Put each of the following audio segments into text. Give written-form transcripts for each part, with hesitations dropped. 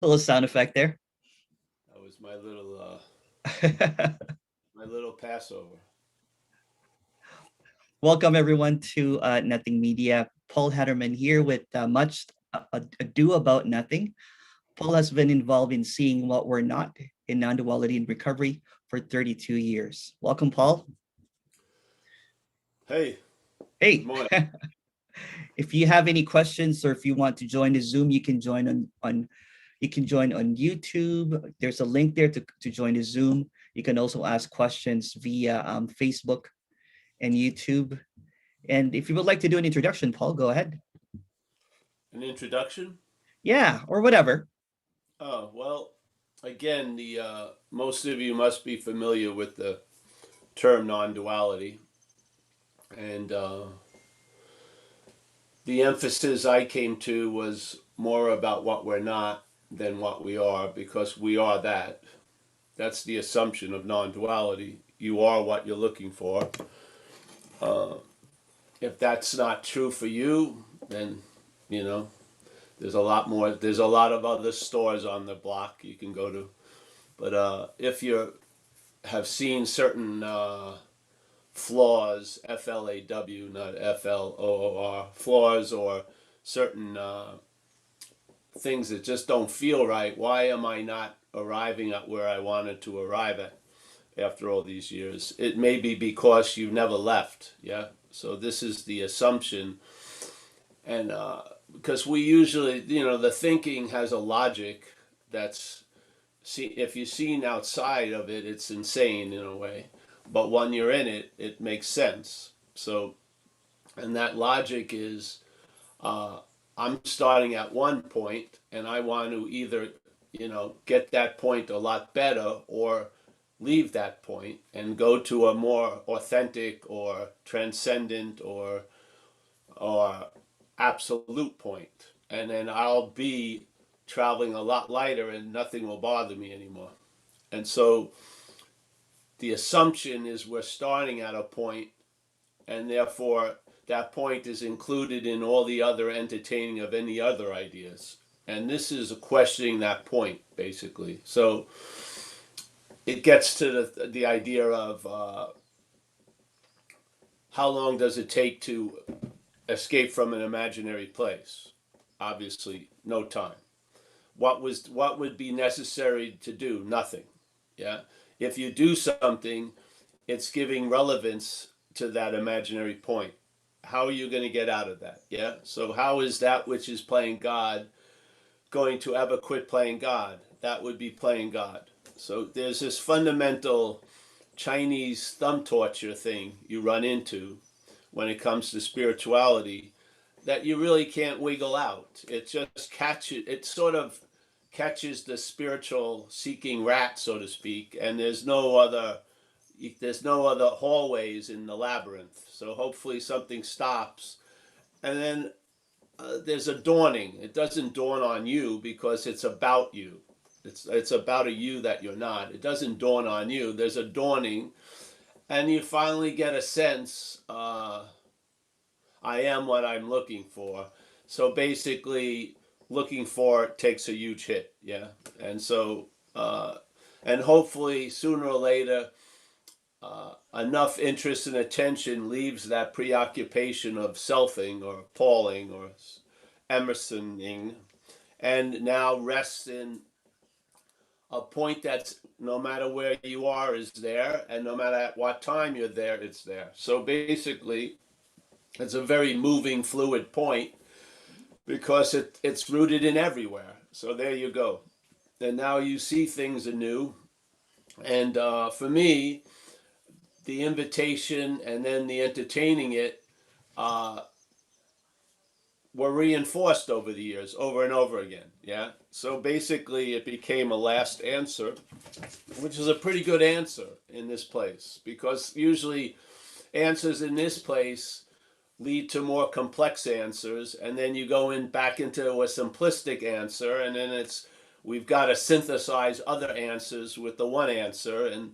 Little sound effect there. That was my little Passover. Welcome everyone to Nothing Media. Paul Hedderman here with much ado about nothing. Paul has been involved in seeing what we're not in non-duality and recovery for 32 years. Welcome, Paul. Hey, good Hey, morning. if you have any questions or if you want to join the Zoom, you can join on you can join on YouTube. There's a link there to join the Zoom. You can also ask questions via Facebook and YouTube. And if you would like to do an introduction, Paul, go ahead. An introduction? Yeah, or whatever. Oh, well, again, the most of you must be familiar with the term non-duality, and the emphasis I came to was more about what we're not than what we are, because we are that. That's the assumption of non-duality. You are what you're looking for. Uh, if that's not true for you, then you know there's a lot more. There's a lot of other stores on the block you can go to. But if you have seen certain flaws, FLAW, not FLOOR, flaws, or certain things that just don't feel right, why am I not arriving at where I wanted to arrive at after all these years? It may be because you never left, yeah? So this is the assumption. And because we usually, the thinking has a logic that's, see, if you're seen outside of it, it's insane in a way. But when you're in it, it makes sense. So, and that logic is uh, I'm starting at one point and I want to either, get that point a lot better or leave that point and go to a more authentic or transcendent or absolute point. And then I'll be traveling a lot lighter and nothing will bother me anymore. And so the assumption is we're starting at a point, and therefore that point is included in all the other entertaining of any other ideas. And this is questioning that point, basically. So it gets to the idea of how long does it take to escape from an imaginary place? Obviously, no time. What would be necessary to do? Nothing. Yeah. If you do something, it's giving relevance to that imaginary point. How are you going to get out of that? Yeah. So how is that which is playing God going to ever quit playing God? That would be playing God. So there's this fundamental Chinese thumb torture thing you run into when it comes to spirituality that you really can't wiggle out. It just catches, it sort of catches the spiritual seeking rat, so to speak, and there's no other hallways in the labyrinth. So hopefully something stops, and then there's a dawning. It doesn't dawn on you because it's about you. It's about a you that you're not. It doesn't dawn on you. There's a dawning, and you finally get a sense. I am what I'm looking for. So basically, looking for it takes a huge hit. Yeah, and so and hopefully sooner or later, enough interest and attention leaves that preoccupation of selfing or Pauling or Emersoning, and now rests in a point that's no matter where you are is there, and no matter at what time you're there, it's there. So basically, it's a very moving, fluid point because it's rooted in everywhere. So there you go. And now you see things anew. And for me, the invitation and then the entertaining it uh, were reinforced over the years, over and over again. Yeah. So basically, it became a last answer, which is a pretty good answer in this place because usually answers in this place lead to more complex answers, and then you go in back into a simplistic answer, and then we've got to synthesize other answers with the one answer, and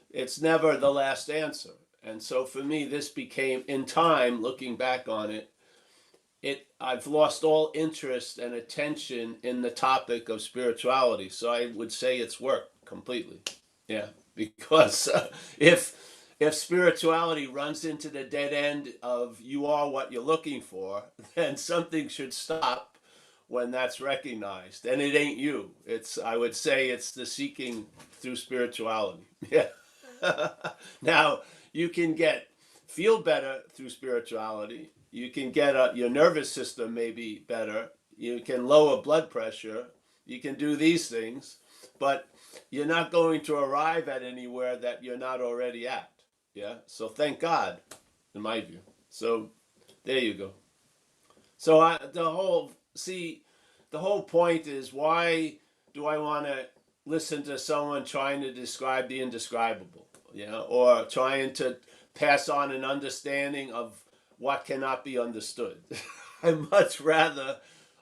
it's never the last answer. And so for me, this became, in time, looking back on it, I've lost all interest and attention in the topic of spirituality. So I would say it's worked completely. Yeah, because if spirituality runs into the dead end of you are what you're looking for, then something should stop when that's recognized. And it ain't you. It's, I would say it's the seeking through spirituality. Yeah. Now, you can feel better through spirituality. You can get your nervous system maybe better. You can lower blood pressure. You can do these things, but you're not going to arrive at anywhere that you're not already at. Yeah. So thank God, in my view. So there you go. So the whole point is, why do I want to listen to someone trying to describe the indescribable? Yeah, or trying to pass on an understanding of what cannot be understood. I much rather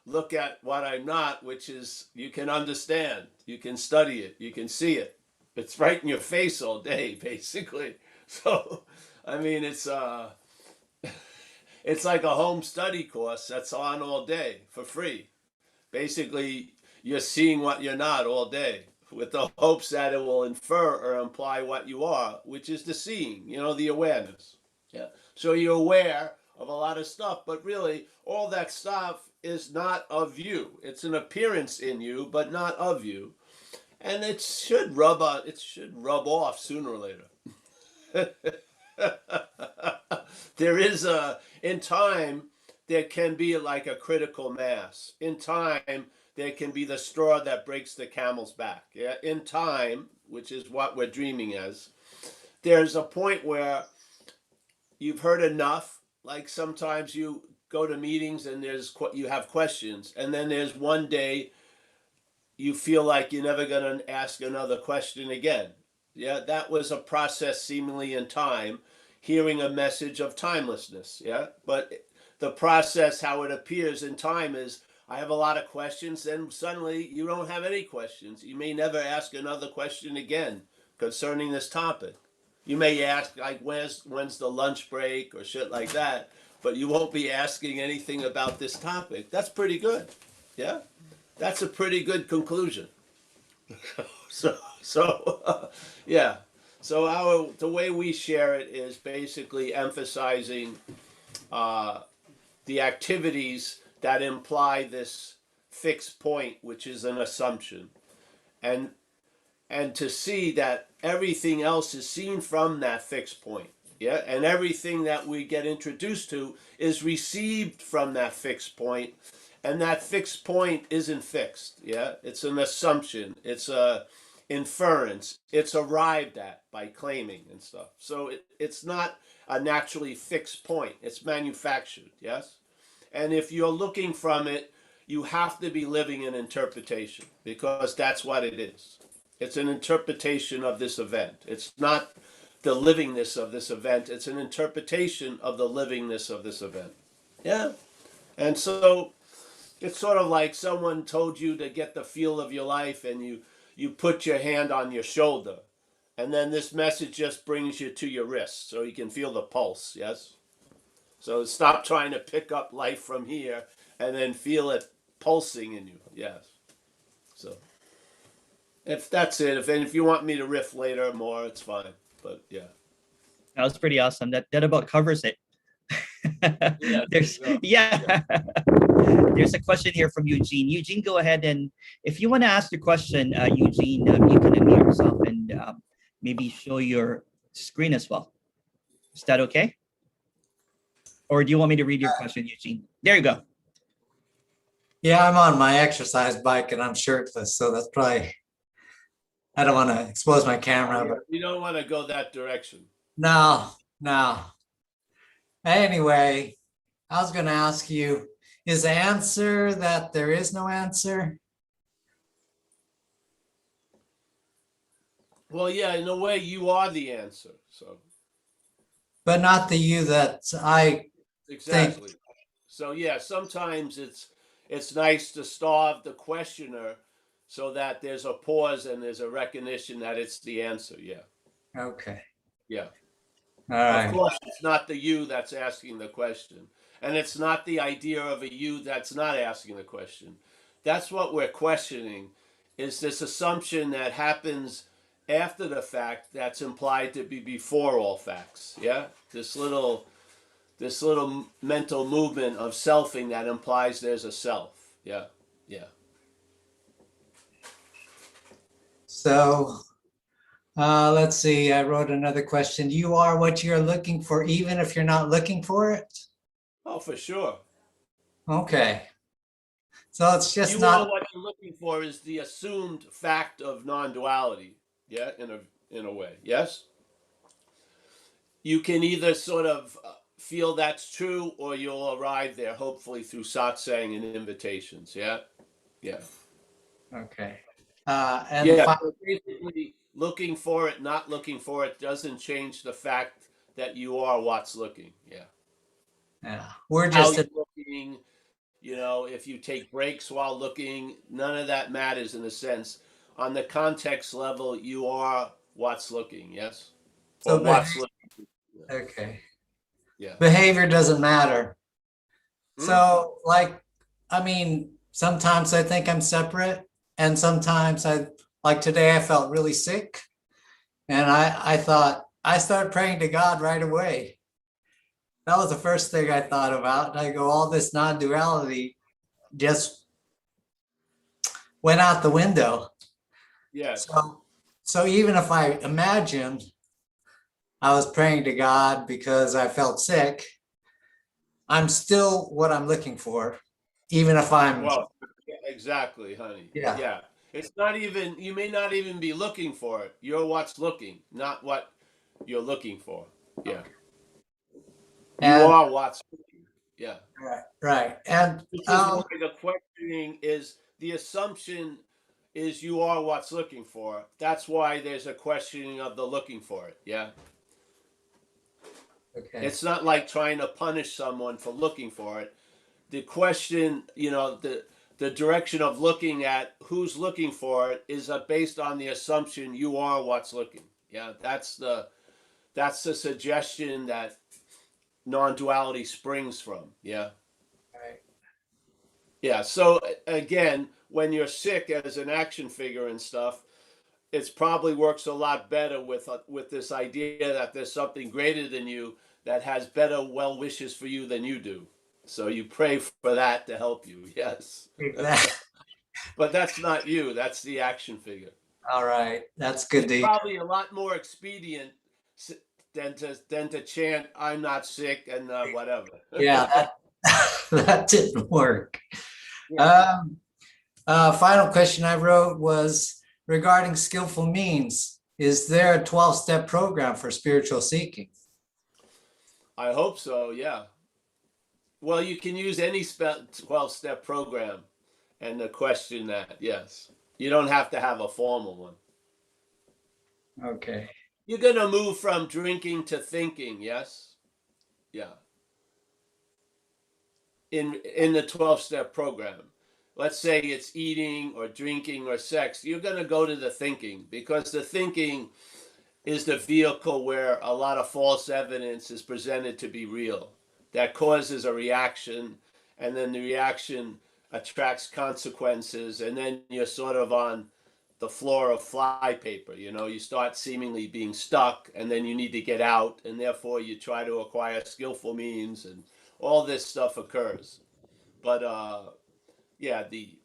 look at what I'm not, which is you can understand, you can study it, you can see it. It's right in your face all day, basically. So, I mean, it's like a home study course that's on all day for free. Basically, you're seeing what you're not all day with the hopes that it will infer or imply what you are, which is the seeing, the awareness. Yeah. So you're aware of a lot of stuff, but really all that stuff is not of you. It's an appearance in you, but not of you. And it should rub off sooner or later. There is in time, there can be like a critical mass. In time, there can be the straw that breaks the camel's back. Yeah. In time, which is what we're dreaming as, there's a point where you've heard enough. Like sometimes you go to meetings and you have questions, and then there's one day you feel like you're never going to ask another question again. Yeah, that was a process seemingly in time, hearing a message of timelessness. Yeah, but the process, how it appears in time, is I have a lot of questions, then suddenly you don't have any questions. You may never ask another question again concerning this topic. You may ask like when's the lunch break or shit like that, but you won't be asking anything about this topic. That's pretty good. Yeah, that's a pretty good conclusion. So yeah. So the way we share it is basically emphasizing the activities that imply this fixed point, which is an assumption, and to see that everything else is seen from that fixed point. Yeah, and everything that we get introduced to is received from that fixed point, and that fixed point isn't fixed. Yeah, it's an assumption. It's a inference. It's arrived at by claiming and stuff. So it's not a naturally fixed point. It's manufactured. Yes, and if you're looking from it, you have to be living an interpretation, because that's what it is. It's an interpretation of this event. It's not the livingness of this event. It's an interpretation of the livingness of this event. Yeah. And so it's sort of like someone told you to get the feel of your life, and you put your hand on your shoulder. And then this message just brings you to your wrist so you can feel the pulse. Yes. So stop trying to pick up life from here and then feel it pulsing in you. Yes. So if that's it, if you want me to riff later more, it's fine. But yeah. That was pretty awesome. That about covers it. Yeah. There's yeah. There's a question here from Eugene. Eugene, go ahead, and if you want to ask your question, Eugene, you can unmute yourself and maybe show your screen as well. Is that okay? Or do you want me to read your question, Eugene? There you go. Yeah, I'm on my exercise bike and I'm shirtless, so that's probably, I don't want to expose my camera, but You don't want to go that direction. no. Anyway, I was going to ask you, is the answer that there is no answer? Well, yeah, in a way, you are the answer. So But not the you that I exactly. So yeah, sometimes it's nice to starve the questioner so that there's a pause and there's a recognition that it's the answer. Yeah. Okay. Yeah. All right. Of course, it's not the you that's asking the question. And it's not the idea of a you that's not asking the question. That's what we're questioning, is this assumption that happens after the fact that's implied to be before all facts. Yeah? This little mental movement of selfing that implies there's a self. Yeah. Yeah. So let's see. I wrote another question. You are what you're looking for, even if you're not looking for it. Oh, for sure. Okay. So it's just You not. are what you're looking for is the assumed fact of non-duality. Yeah, in a way. Yes. You can either sort of feel that's true, or you'll arrive there hopefully through satsang and invitations. Yeah. Yeah. Okay. And Yeah. So basically, looking for it, not looking for it, doesn't change the fact that you are what's looking. Yeah. yeah, we're How just you're looking, if you take breaks while looking, none of that matters in a sense. On the context level, you are what's looking, yes? so Or what's looking. okay. Yeah. Behavior doesn't matter. Hmm? So, like, I mean, sometimes I think I'm separate, and sometimes like today, I felt really sick, and I thought I started praying to God right away. That was the first thing I thought about. And I go, all this non-duality just went out the window. Yes. So even if I imagined I was praying to God because I felt sick, I'm still what I'm looking for, even if I'm, Well, yeah, exactly, honey. yeah. Yeah. It's not even, you may not even be looking for it. You're what's looking, not what you're looking for. Yeah. You And are what's looking. Yeah. right. And Which is why the questioning is the assumption is you are what's looking for. That's why there's a questioning of the looking for it. Yeah. okay. It's not like trying to punish someone for looking for it. The question, the direction of looking at who's looking for it is based on the assumption you are what's looking. Yeah, that's the suggestion that non-duality springs from. Yeah. Right. Yeah. So again, when you're sick as an action figure and stuff, it's probably works a lot better with this idea that there's something greater than you that has better well wishes for you than you do. So you pray for that to help you. Yes. Exactly. But that's not you. That's the action figure. All right. That's good It's to hear. probably a lot more expedient than to chant "I'm not sick" and whatever. Yeah, that didn't work. Yeah. Um, Final question I wrote was regarding skillful means. Is there a 12-step program for spiritual seeking? I hope so. Yeah. Well, you can use any 12-step program and question that. Yes. You don't have to have a formal one. Okay. You're going to move from drinking to thinking. Yes. Yeah. In the 12-step program, let's say it's eating or drinking or sex, you're going to go to the thinking, because the thinking is the vehicle where a lot of false evidence is presented to be real. That causes a reaction, and then the reaction attracts consequences, and then you're sort of on the floor of flypaper. You start seemingly being stuck, and then you need to get out, and therefore you try to acquire skillful means, and all this stuff occurs. But yeah, the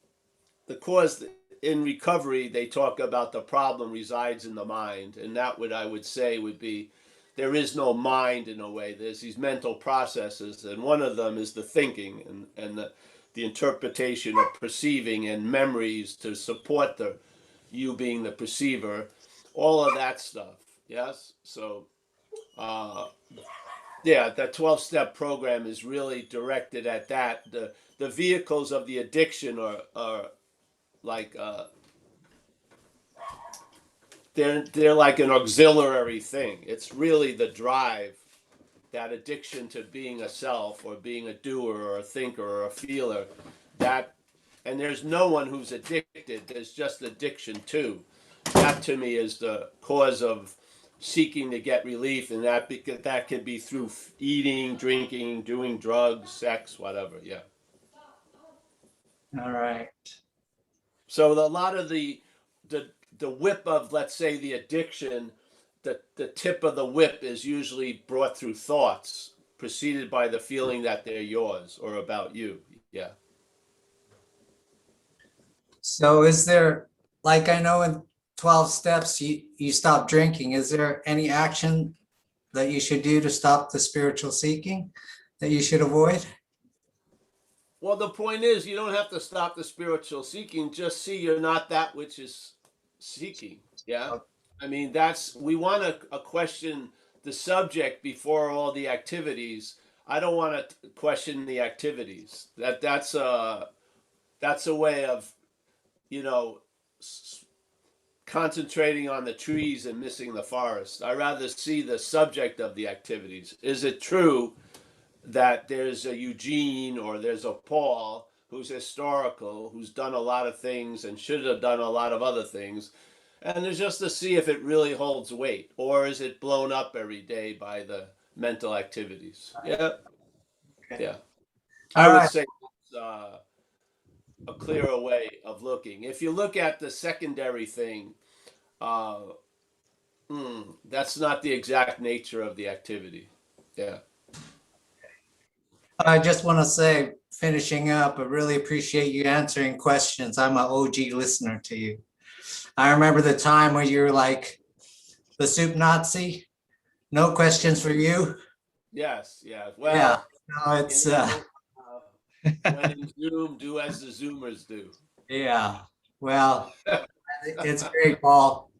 cause in recovery, they talk about the problem resides in the mind, and that I would say would be there is no mind in a way. There's these mental processes, and one of them is the thinking and the interpretation of perceiving and memories to support the you being the perceiver, all of that stuff. Yes, so yeah, that 12-step program is really directed at that. The vehicles of the addiction are like they're like an auxiliary thing. It's really the drive, that addiction to being a self or being a doer or a thinker or a feeler. That, and there's no one who's addicted. There's just addiction too. That to me is the cause of seeking to get relief, and that could be through eating, drinking, doing drugs, sex, whatever. Yeah. All right. So a lot of the whip of, let's say, the addiction, the tip of the whip is usually brought through thoughts, preceded by the feeling that they're yours or about you. Yeah. So is there, like I know in 12 steps, you stop drinking. Is there any action that you should do to stop the spiritual seeking that you should avoid? Well, the point is, you don't have to stop the spiritual seeking. Just see you're not that which is seeking. Yeah. I mean, we want to question the subject before all the activities. I don't want to question the activities. That's a way of, you know, concentrating on the trees and missing the forest. I rather see the subject of the activities. Is it true that there's a Eugene or there's a Paul who's historical, who's done a lot of things and should have done a lot of other things? And it's just to see if it really holds weight, or is it blown up every day by the mental activities? Yeah, Okay. yeah. All I would right. say that's a clearer way of looking. If you look at the secondary thing, uh, that's not the exact nature of the activity. Yeah. I just want to say, finishing up, I really appreciate you answering questions. I'm an OG listener to you. I remember the time when you were like the soup Nazi, no questions for you. Yes. Yeah. Yeah, Well, no, it's you know, when in Zoom, do as the Zoomers do. yeah. Well, it's great, Paul.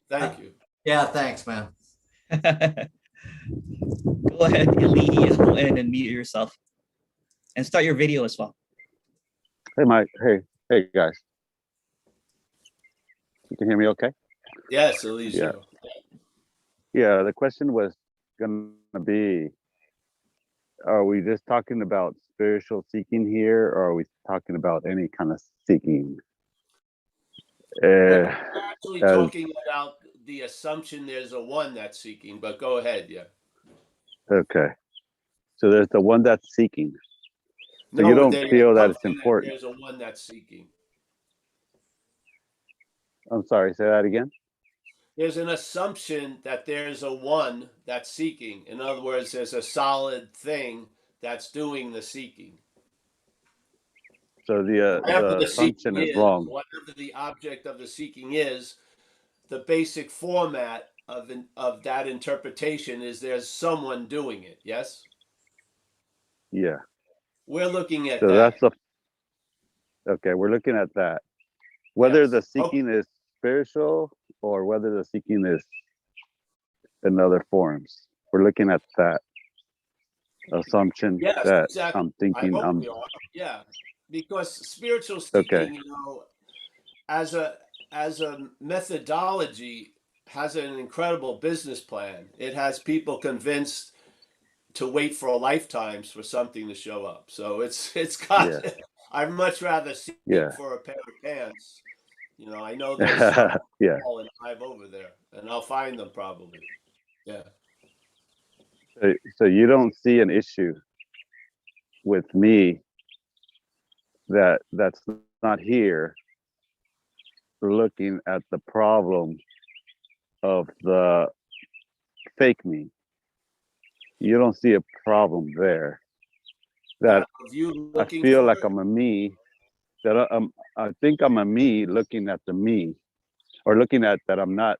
Thank you. Yeah, thanks, man. Go ahead, Eli, and unmute yourself and start your video as well. Hey, Mike. Hey, guys. You can hear me okay? Yes, Eliseo. Yeah, the question was going to be, are we just talking about spiritual seeking here, or are we talking about any kind of seeking? We're actually as- talking about the assumption there's a one that's seeking, but go ahead. Yeah. Okay. So there's the one that's seeking. So No, you don't the feel that it's assumption important. there's a one that's seeking. I'm sorry, say that again. There's an assumption that there's a one that's seeking. In other words, there's a solid thing that's doing the seeking. So the Whatever the assumption seeking is wrong. whatever the object of the seeking is, the basic format of that interpretation is there's someone doing it. Yes, Yeah. we're looking at So that. that's okay. We're looking at that. Whether Yes. the seeking is spiritual or whether the seeking is in other forms. We're looking at that assumption Yes, that exactly. I'm thinking I hope I'm we are. Yeah, because spiritual seeking, okay. as a methodology, has an incredible business plan. It has people convinced to wait for lifetimes for something to show up. So it's got. Yeah. I'd much rather seek Yeah. for a pair of pants. I know there's some Yeah. Paul and I've over there, and I'll find them probably. Yeah. So you don't see an issue with me that's not here looking at the problem of the fake me. You don't see a problem there. That Of you I looking feel for like it? I'm a me. That I think I'm a me looking at the me, or looking at that I'm not.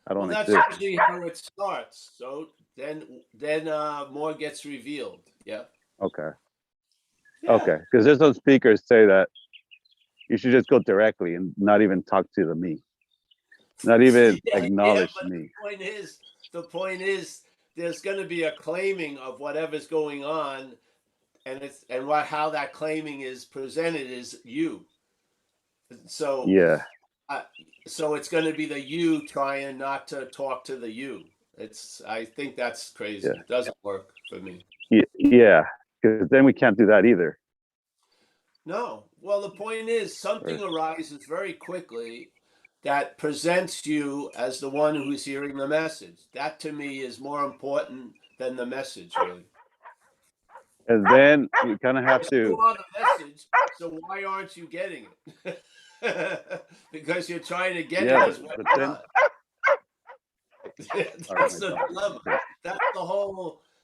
I don't Well, that's exist. usually how it starts. So then more gets revealed. Yeah. Okay. Yeah. Okay. Because there's some speakers say that you should just go directly and not even talk to the me, not even acknowledge but me. the point is, there's going to be a claiming of whatever's going on, and how that claiming is presented is you. So Yeah. so it's going to be the you trying not to talk to the you. I think that's crazy. Yeah. It doesn't work for me. Yeah. Because then we can't do that either. No. Well, the point is, something arises very quickly, that presents you as the one who's hearing the message. That to me is more important than the message, really. And then you kind of have You to, are the message, so why aren't you getting it? Because you're trying to get yeah, it as what but you're then, not. sorry, That's my the dog. dilemma.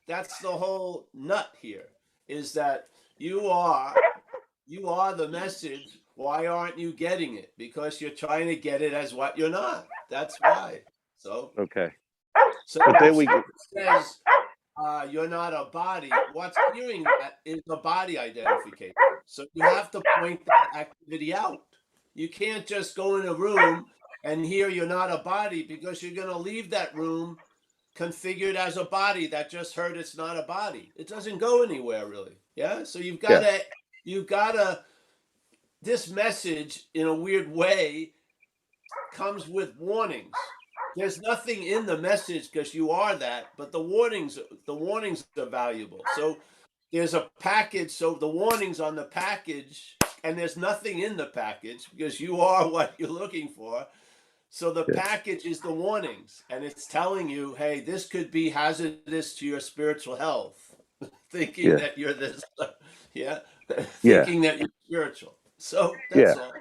That's the whole nut here, is that you are the message. Why aren't you getting it? Because you're trying to get it as what you're not. That's why. So Okay. so But then if we, someone says you're not a body, what's hearing that is a body identification. So you have to point that activity out. You can't just go in a room and hear you're not a body, because you're going to leave that room configured as a body that just heard it's not a body. It doesn't go anywhere, really. Yeah. So yeah, you've gotta, this message in a weird way comes with warnings. There's nothing in the message because you are that, but the warnings are valuable. So there's a package, so the warnings on the package, and there's nothing in the package because you are what you're looking for. So the yeah, package is the warnings, and it's telling you, hey, this could be hazardous to your spiritual health. Thinking yeah, that you're this, yeah, yeah, thinking that you're spiritual. So yeah. that's all.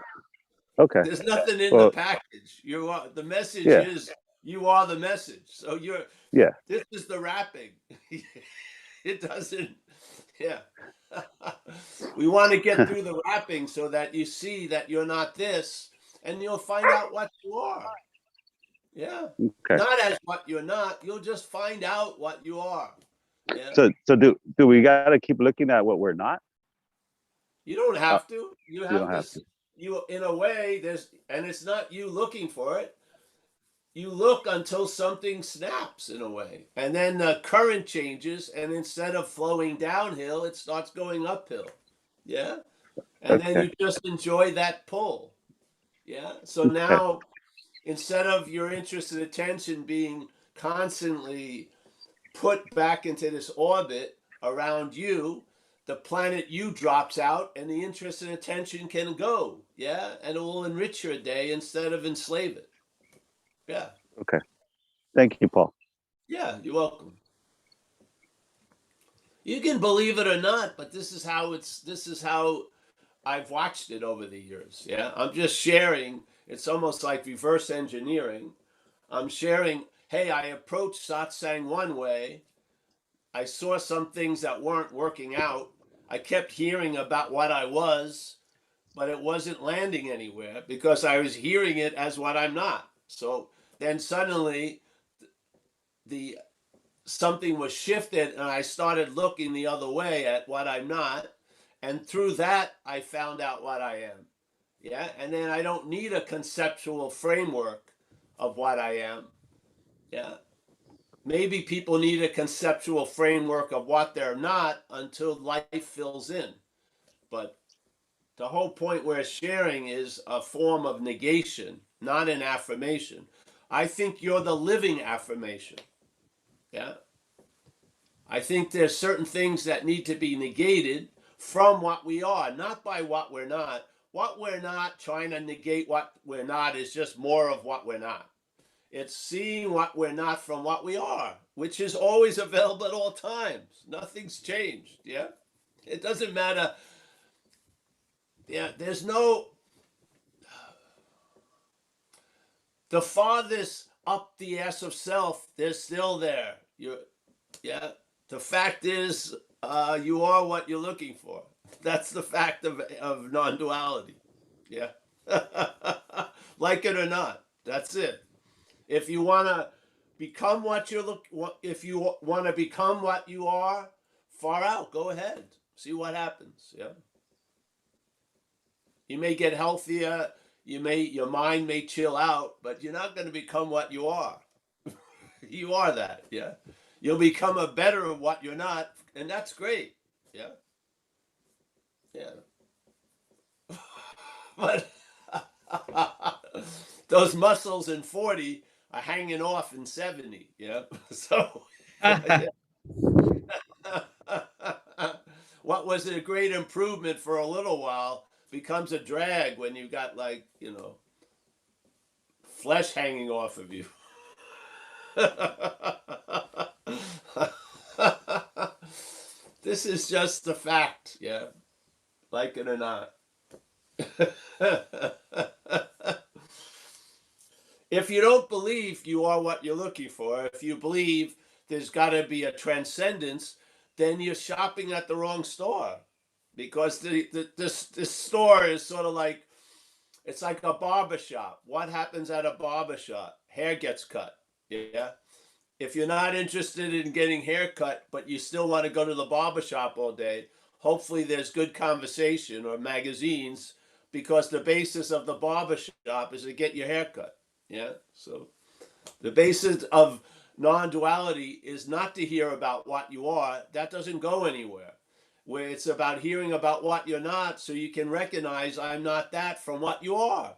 Okay. There's nothing in the Well, package. You are the message yeah, is you are the message. So yeah. this is the wrapping. It doesn't, yeah. We want to get through the wrapping so that you see that you're not this, and you'll find out what you are. Yeah. Okay. Not as what you're not. You'll just find out what you are. Yeah. So do we got to keep looking at what we're not? You don't Uh, have to. You you have don't to. have to. You, in a way, and it's not you looking for it. You look until something snaps in a way, and then the current changes, and instead of flowing downhill, it starts going uphill. Yeah, and then Okay. you just enjoy that pull. Yeah. So Okay. now, instead of your interest and attention being constantly put back into this orbit around you, the planet you drops out and the interest and attention can go. Yeah. And it will enrich your day instead of enslave it. Yeah. Okay. Thank you, Paul. Yeah. You're welcome. You can believe it or not, but this is how I've watched it over the years. Yeah. I'm just sharing. It's almost like reverse engineering. I'm sharing, hey, I approached satsang one way. I saw some things that weren't working out. I kept hearing about what I was, but it wasn't landing anywhere because I was hearing it as what I'm not. So then suddenly the something was shifted and I started looking the other way at what I'm not. And through that, I found out what I am. Yeah. And then I don't need a conceptual framework of what I am. Yeah. Maybe people need a conceptual framework of what they're not until life fills in. But the whole point we're sharing is a form of negation, not an affirmation. I think you're the living affirmation. Yeah. I think there's certain things that need to be negated from what we are, not by what we're not. What we're not, trying to negate what we're not, is just more of what we're not. It's seeing what we're not from what we are, which is always available at all times. Nothing's changed. Yeah. It doesn't matter. Yeah. There's no, the farthest up the ass of self, they're still there. Yeah. The fact is, you are what you're looking for. That's the fact of non-duality. Yeah. Like it or not. That's it. If you want to become what you're if you want to become what you are, far out, go ahead. See what happens. Yeah. You may get healthier, your mind may chill out, but you're not going to become what you are. You are that. Yeah. You'll become a better of what you're not, and that's great. Yeah. Yeah. But those muscles in 40 are hanging off in 70. Yeah. So yeah. What was a great improvement for a little while becomes a drag when you got, like, flesh hanging off of you. This is just the fact, yeah, like it or not. If you don't believe you are what you're looking for, if you believe there's got to be a transcendence, then you're shopping at the wrong store, because this store is sort of like, it's like a barber shop. What happens at a barber shop? Hair gets cut. Yeah. If you're not interested in getting hair cut, but you still want to go to the barber shop all day, hopefully there's good conversation or magazines, because the basis of the barber shop is to get your hair cut. Yeah. So the basis of non-duality is not to hear about what you are. That doesn't go anywhere. Where it's about hearing about what you're not, so you can recognize I'm not that from what you are.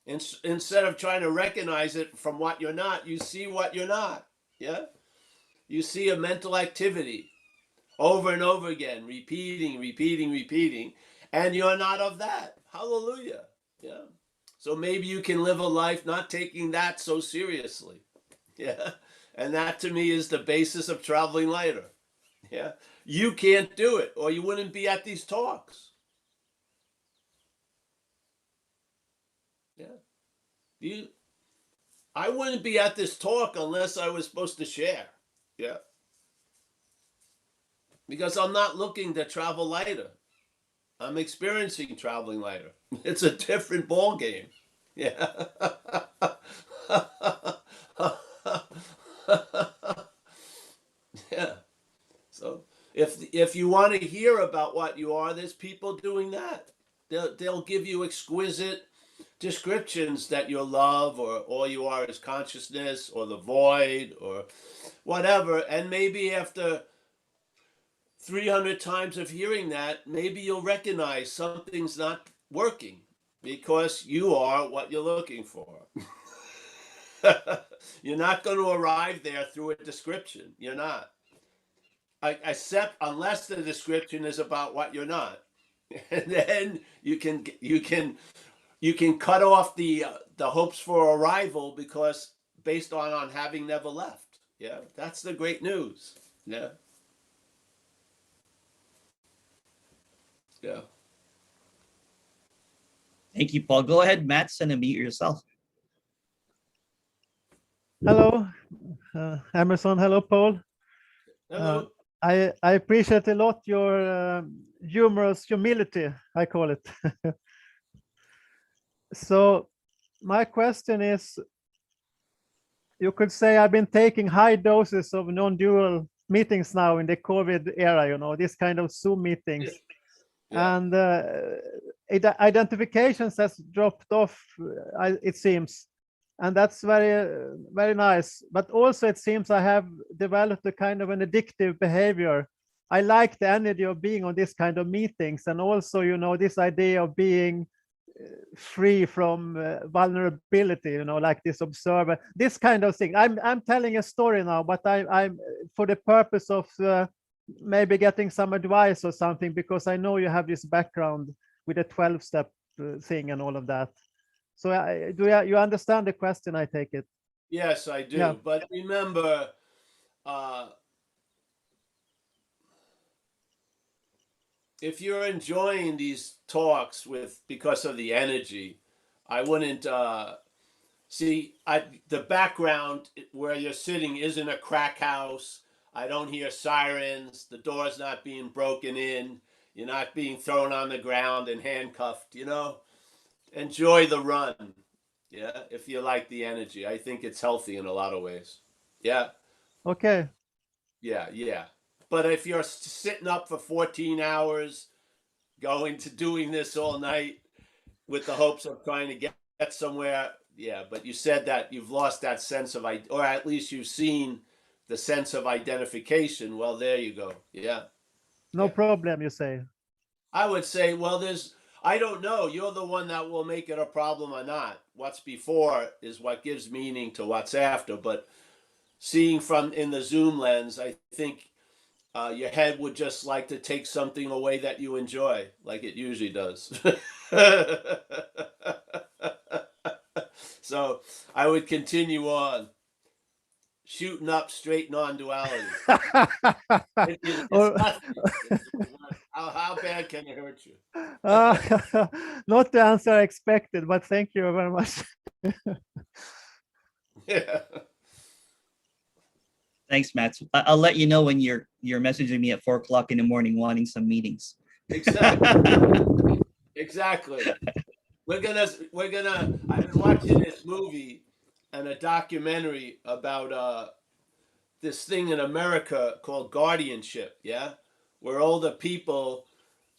Instead of trying to recognize it from what you're not, you see what you're not. Yeah? You see a mental activity over and over again, repeating, and you're not of that. Hallelujah. Yeah. So maybe you can live a life not taking that so seriously. Yeah. And that to me is the basis of traveling lighter. Yeah. You can't do it, or you wouldn't be at these talks. Yeah. I wouldn't be at this talk unless I was supposed to share. Yeah. Because I'm not looking to travel lighter. I'm experiencing traveling lighter. It's a different ball game. Yeah. Yeah. So if you want to hear about what you are, there's people doing that. They'll give you exquisite descriptions that you're love, or all you are is consciousness, or the void, or whatever. And maybe after 300 times of hearing that, maybe you'll recognize something's not working, because you are what you're looking for. You're not going to arrive there through a description. You're not. Except unless the description is about what you're not. And then you can cut off the hopes for arrival, because based on having never left. Yeah, that's the great news. Yeah. Yeah. Thank you, Paul. Go ahead, Matt, and unmute yourself. Hello, Emerson. Hello, Paul. Hello. I appreciate a lot your humorous humility, I call it. So my question is, you could say I've been taking high doses of non-dual meetings now in the COVID era, this kind of Zoom meetings. Yeah. And identifications has dropped off, it seems. And that's very, very nice. But also it seems I have developed a kind of an addictive behavior. I like the energy of being on this kind of meetings. And also, this idea of being free from vulnerability, like this observer, this kind of thing. I'm telling a story now, but I'm for the purpose of maybe getting some advice or something, because I know you have this background with a 12-step thing and all of that. So you understand the question, I take it? Yes, I do. Yeah. But remember, if you're enjoying these talks because of the energy, I wouldn't see. The background where you're sitting isn't a crack house. I don't hear sirens. The door's not being broken in. You're not being thrown on the ground and handcuffed. Enjoy the run. Yeah, if you like the energy, I think it's healthy in a lot of ways. Yeah. Okay. Yeah. But if you're sitting up for 14 hours, doing this all night with the hopes of trying to get somewhere, yeah. But you said that you've lost that sense of, or at least you've seen the sense of identification. Well, there you go. Yeah. No problem, you say. I would say, well, I don't know. You're the one that will make it a problem or not. What's before is what gives meaning to what's after. But seeing in the Zoom lens, I think your head would just like to take something away that you enjoy, like it usually does. So I would continue on shooting up straight non-duality. It's Or- nothing. How bad can it hurt you? not the answer I expected, but thank you very much. Yeah. Thanks, Matt. I'll let you know when you're messaging me at 4 o'clock in the morning wanting some meetings. Exactly. Exactly. I've been watching this movie and a documentary about this thing in America called guardianship, yeah? Where older people,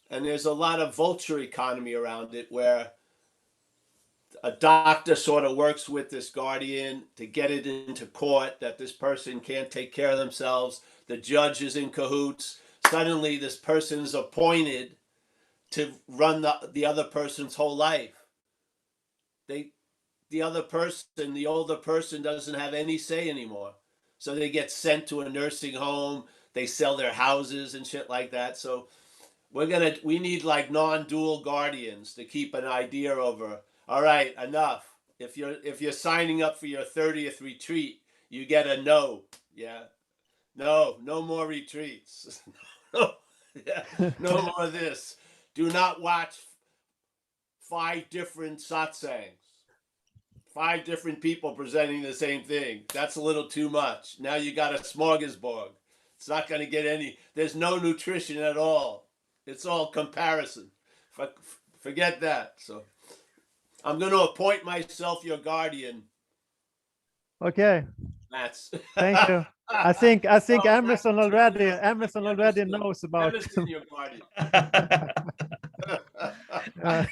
and there's a lot of vulture economy around it, where a doctor sort of works with this guardian to get it into court that this person can't take care of themselves. The judge is in cahoots. Suddenly, this person is appointed to run the other person's whole life. The older person doesn't have any say anymore. So they get sent to a nursing home. They sell their houses and shit like that. So we need like non-dual guardians to keep an idea over. All right, enough. If you're signing up for your 30th retreat, you get a no. Yeah. No more retreats. Yeah, no more of this. Do not watch 5 different satsangs. 5 different people presenting the same thing. That's a little too much. Now you got a smorgasbord. It's not going to get any. There's no nutrition at all. It's all comparison. Forget that. So I'm going to appoint myself your guardian. Okay, That's thank you. I think Emerson already Emerson knows about. Emerson, your guardian. Uh,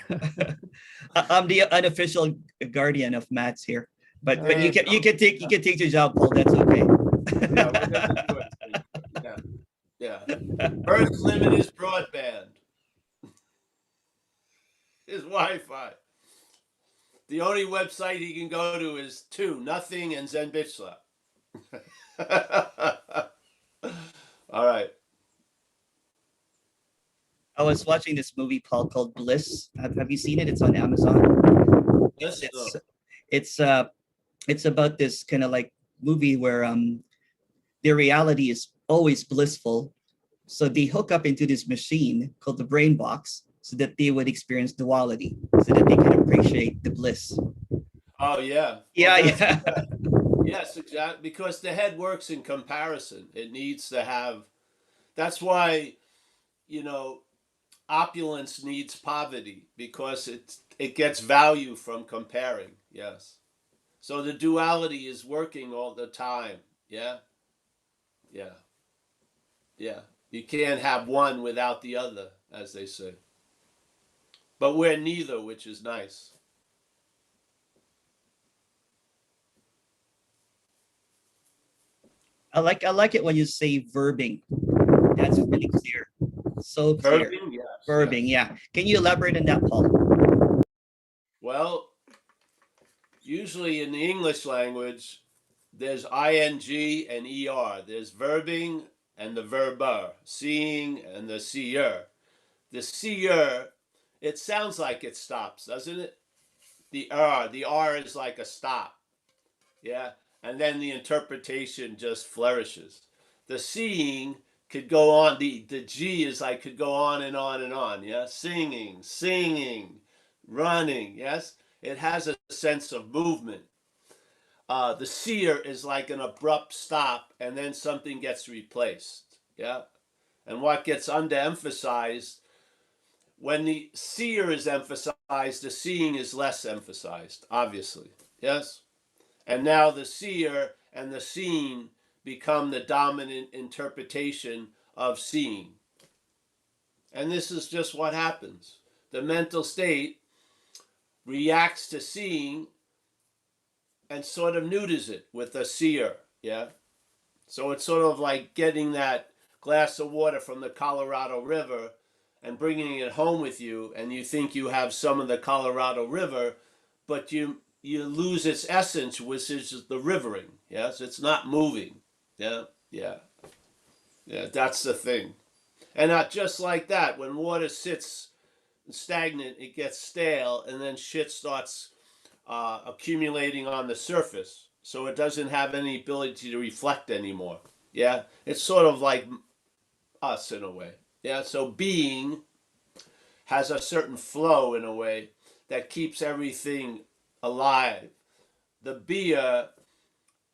I'm the unofficial guardian of Matt's here, but There you you can take the job, Paul. That's okay. Yeah, we're gonna do it. Yeah. First limit is broadband. Is Wi-Fi. The only website he can go to is 2, Nothing and Zen Bitch Slap. All right. I was watching this movie, Paul, called Bliss. Have you seen it? It's on Amazon. Yes, It's it's about this kind of like movie where their reality is always blissful. So they hook up into this machine called the brain box so that they would experience duality, so that they can appreciate the bliss. Oh yeah. Yeah, Well, yeah. yes, exactly. Because the head works in comparison. It needs to have. That's why, you know, opulence needs poverty, because it gets value from comparing. Yes. So the duality is working all the time. Yeah. Yeah. Yeah. You can't have one without the other, as they say. But we're neither, which is nice. I like it when you say verbing. That's really clear. So clear. Verbing, yes. Verbing, yes. yeah. Can you elaborate on that, Paul? Well, usually in the English language, there's ing and er. There's verbing and the verber, seeing and the seer. The seer, it sounds like it stops, doesn't it? The R is like a stop. Yeah. And then the interpretation just flourishes. The seeing could go on. The G is like could go on and on and on. Yeah. Singing, running. Yes. It has a sense of movement. The seer is like an abrupt stop, and then something gets replaced. Yeah. And what gets underemphasized, when the seer is emphasized, the seeing is less emphasized, obviously. Yes? And now the seer and the seeing become the dominant interpretation of seeing. And this is just what happens. The mental state reacts to seeing and sort of neuters it with a seer. Yeah? So it's sort of like getting that glass of water from the Colorado River and bringing it home with you, and you think you have some of the Colorado River, but you lose its essence, which is the rivering. Yes, it's not moving. Yeah. That's the thing. And not just like that. When water sits stagnant, it gets stale, and then shit starts accumulating on the surface, so it doesn't have any ability to reflect anymore. Yeah, it's sort of like us in a way. Yeah, so being has a certain flow in a way that keeps everything alive. The beer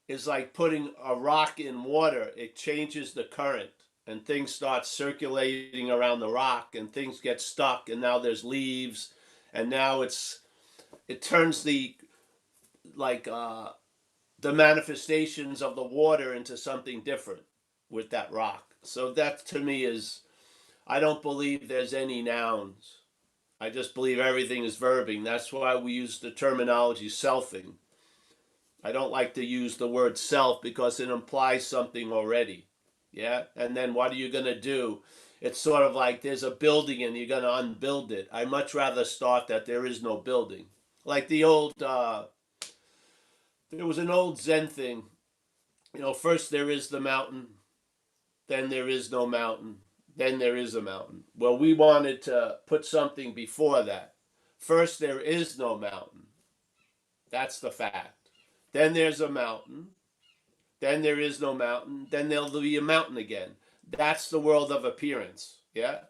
is like putting a rock in water. It changes the current and things start circulating around the rock and things get stuck and now there's leaves and now it turns the like the manifestations of the water into something different with that rock. So that to me is, I don't believe there's any nouns. I just believe everything is verbing. That's why we use the terminology selfing. I don't like to use the word self because it implies something already. Yeah. And then what are you going to do? It's sort of like there's a building and you're going to unbuild it. I much rather start that there is no building. Like the old, there was an old Zen thing. You know, first there is the mountain, then there is no mountain, then there is a mountain. Well, we wanted to put something before that. First there is no mountain. That's the fact. Then there's a mountain. Then there is no mountain. Then there'll be a mountain again. That's the world of appearance. Yeah?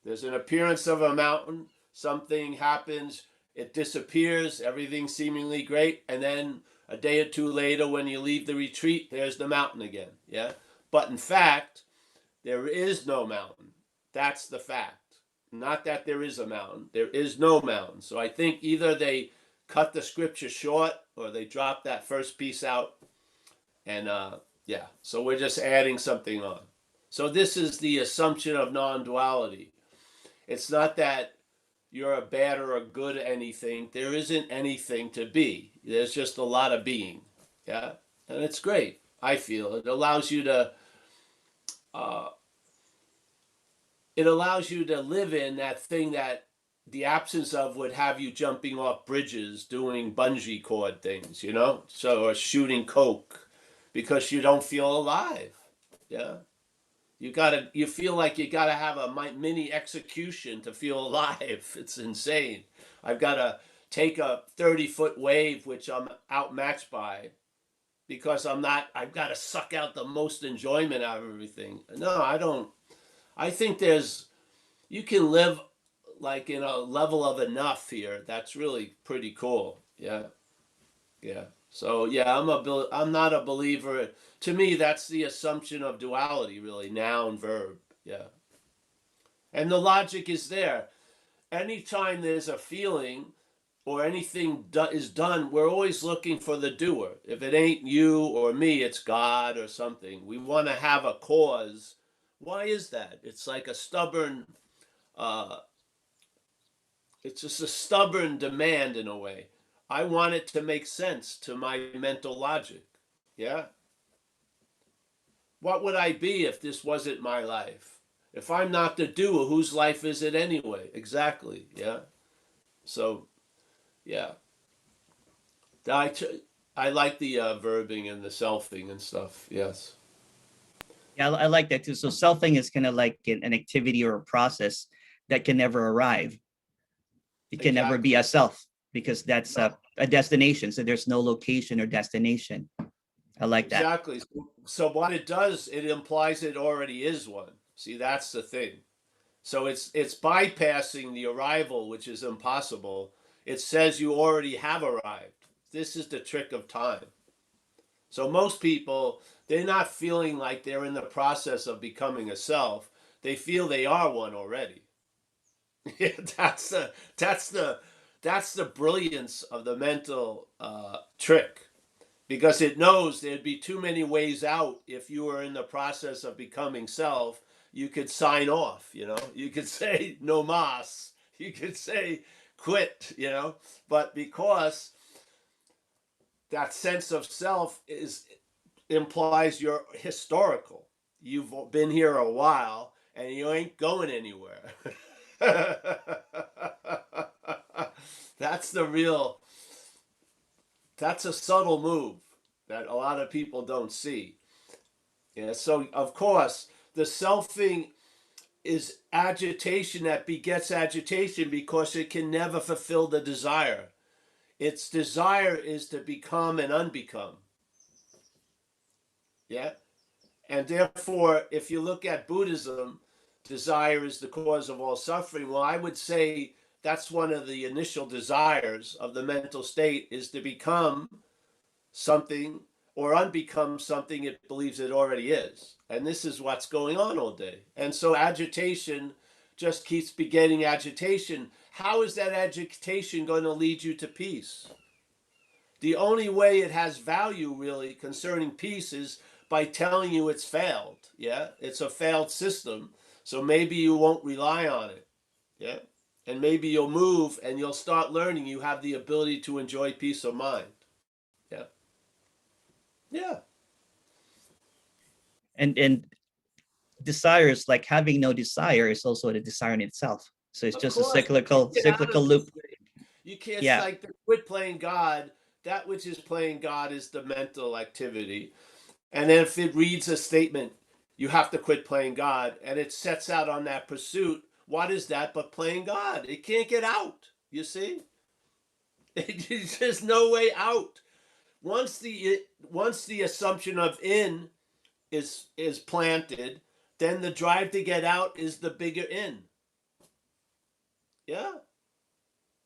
There's an appearance of a mountain. Something happens. It disappears. Everything's seemingly great. And then a day or two later, when you leave the retreat, there's the mountain again. Yeah? But in fact, there is no mountain. That's the fact. Not that there is a mountain. There is no mountain. So I think either they cut the scripture short or they drop that first piece out. And yeah, so we're just adding something on. So this is the assumption of non-duality. It's not that you're a bad or a good anything. There isn't anything to be. There's just a lot of being. Yeah, and it's great. I feel it allows you to live in that thing that the absence of would have you jumping off bridges, doing bungee cord things, you know, so or shooting coke because you don't feel alive. Yeah, you feel like you gotta have a mini execution to feel alive. It's insane. I've got to take a 30-foot wave, which I'm outmatched by, because I've got to suck out the most enjoyment out of everything. No, I don't. I think you can live like in a level of enough here. That's really pretty cool. Yeah. Yeah. So yeah, I'm not a believer. To me, that's the assumption of duality, really, noun, verb. Yeah. And the logic is there. Anytime there's a feeling or anything is done, we're always looking for the doer. If it ain't you or me, it's God or something. We want to have a cause. Why is that? It's like a stubborn, it's just a stubborn demand in a way. I want it to make sense to my mental logic. Yeah? What would I be if this wasn't my life? If I'm not the doer, whose life is it anyway? Exactly. Yeah? So, yeah. I like the verbing and the selfing and stuff. Yes. Yeah, I like that too. So selfing is kind of like an activity or a process that can never arrive. It can never be a self because that's a destination. So there's no location or destination. I like that. Exactly. So what it does, it implies it already is one. See, that's the thing. So it's bypassing the arrival, which is impossible. It says you already have arrived. This is the trick of time. So most people, they're not feeling like they're in the process of becoming a self. They feel they are one already. Yeah, that's the brilliance of the mental trick, because it knows there'd be too many ways out. If you were in the process of becoming self, you could sign off, you know, you could say no mas, you could say quit, you know, but because that sense of self implies you're historical. You've been here a while and you ain't going anywhere. That's a subtle move that a lot of people don't see. Yeah, so of course, the selfing is agitation that begets agitation because it can never fulfill the desire. Its desire is to become and unbecome. Yeah. And therefore, if you look at Buddhism, desire is the cause of all suffering. Well, I would say that's one of the initial desires of the mental state, is to become something or unbecome something it believes it already is. And this is what's going on all day. And so agitation just keeps begetting agitation. How is that agitation going to lead you to peace? The only way it has value really concerning peace is by telling you it's failed. Yeah, it's a failed system. So maybe you won't rely on it. Yeah. And maybe you'll move and you'll start learning you have the ability to enjoy peace of mind. Yeah. Yeah. And desires, like having no desire, is also the desire in itself. So it's Of just course, a cyclical get out of this loop. thing. You can't Yeah. like quit playing God. That which is playing God is the mental activity. And then if it reads a statement, you have to quit playing God, and it sets out on that pursuit, what is that but playing God? It can't get out. You see? There's no way out. Once the assumption of in is planted, then the drive to get out is the bigger in. Yeah.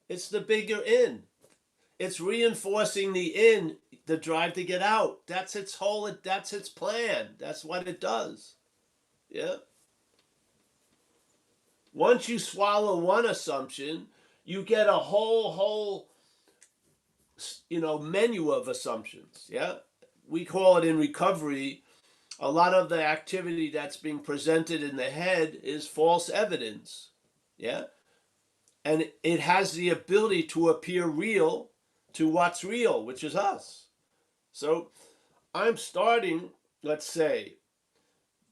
It's the bigger in. It's reinforcing the in, the drive to get out. That's its plan. That's what it does. Yeah. Once you swallow one assumption, you get a whole menu of assumptions. Yeah. We call it in recovery, a lot of the activity that's being presented in the head is false evidence. Yeah. And it has the ability to appear real to what's real, which is us. So I'm starting, let's say,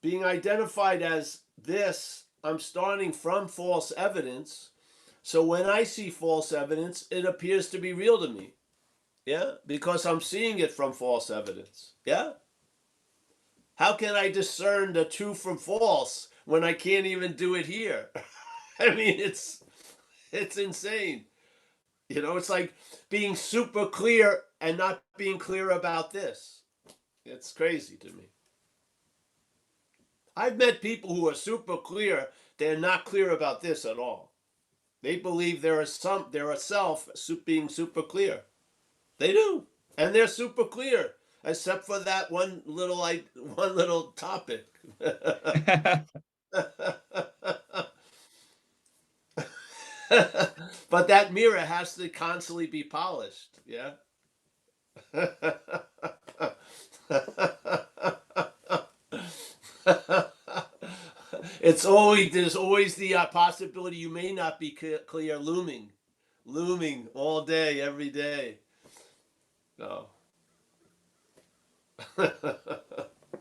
being identified as this, I'm starting from false evidence. So when I see false evidence, it appears to be real to me. Yeah, because I'm seeing it from false evidence. Yeah. How can I discern the true from false when I can't even do it here? I mean, it's insane. It's like being super clear and not being clear about this. It's crazy to me. I've met people who are super clear. They're not clear about this at all. They believe they're a self being super clear. They do. And they're super clear, except for that one little topic. But that mirror has to constantly be polished. Yeah. There's always the possibility you may not be clear looming all day, every day. No.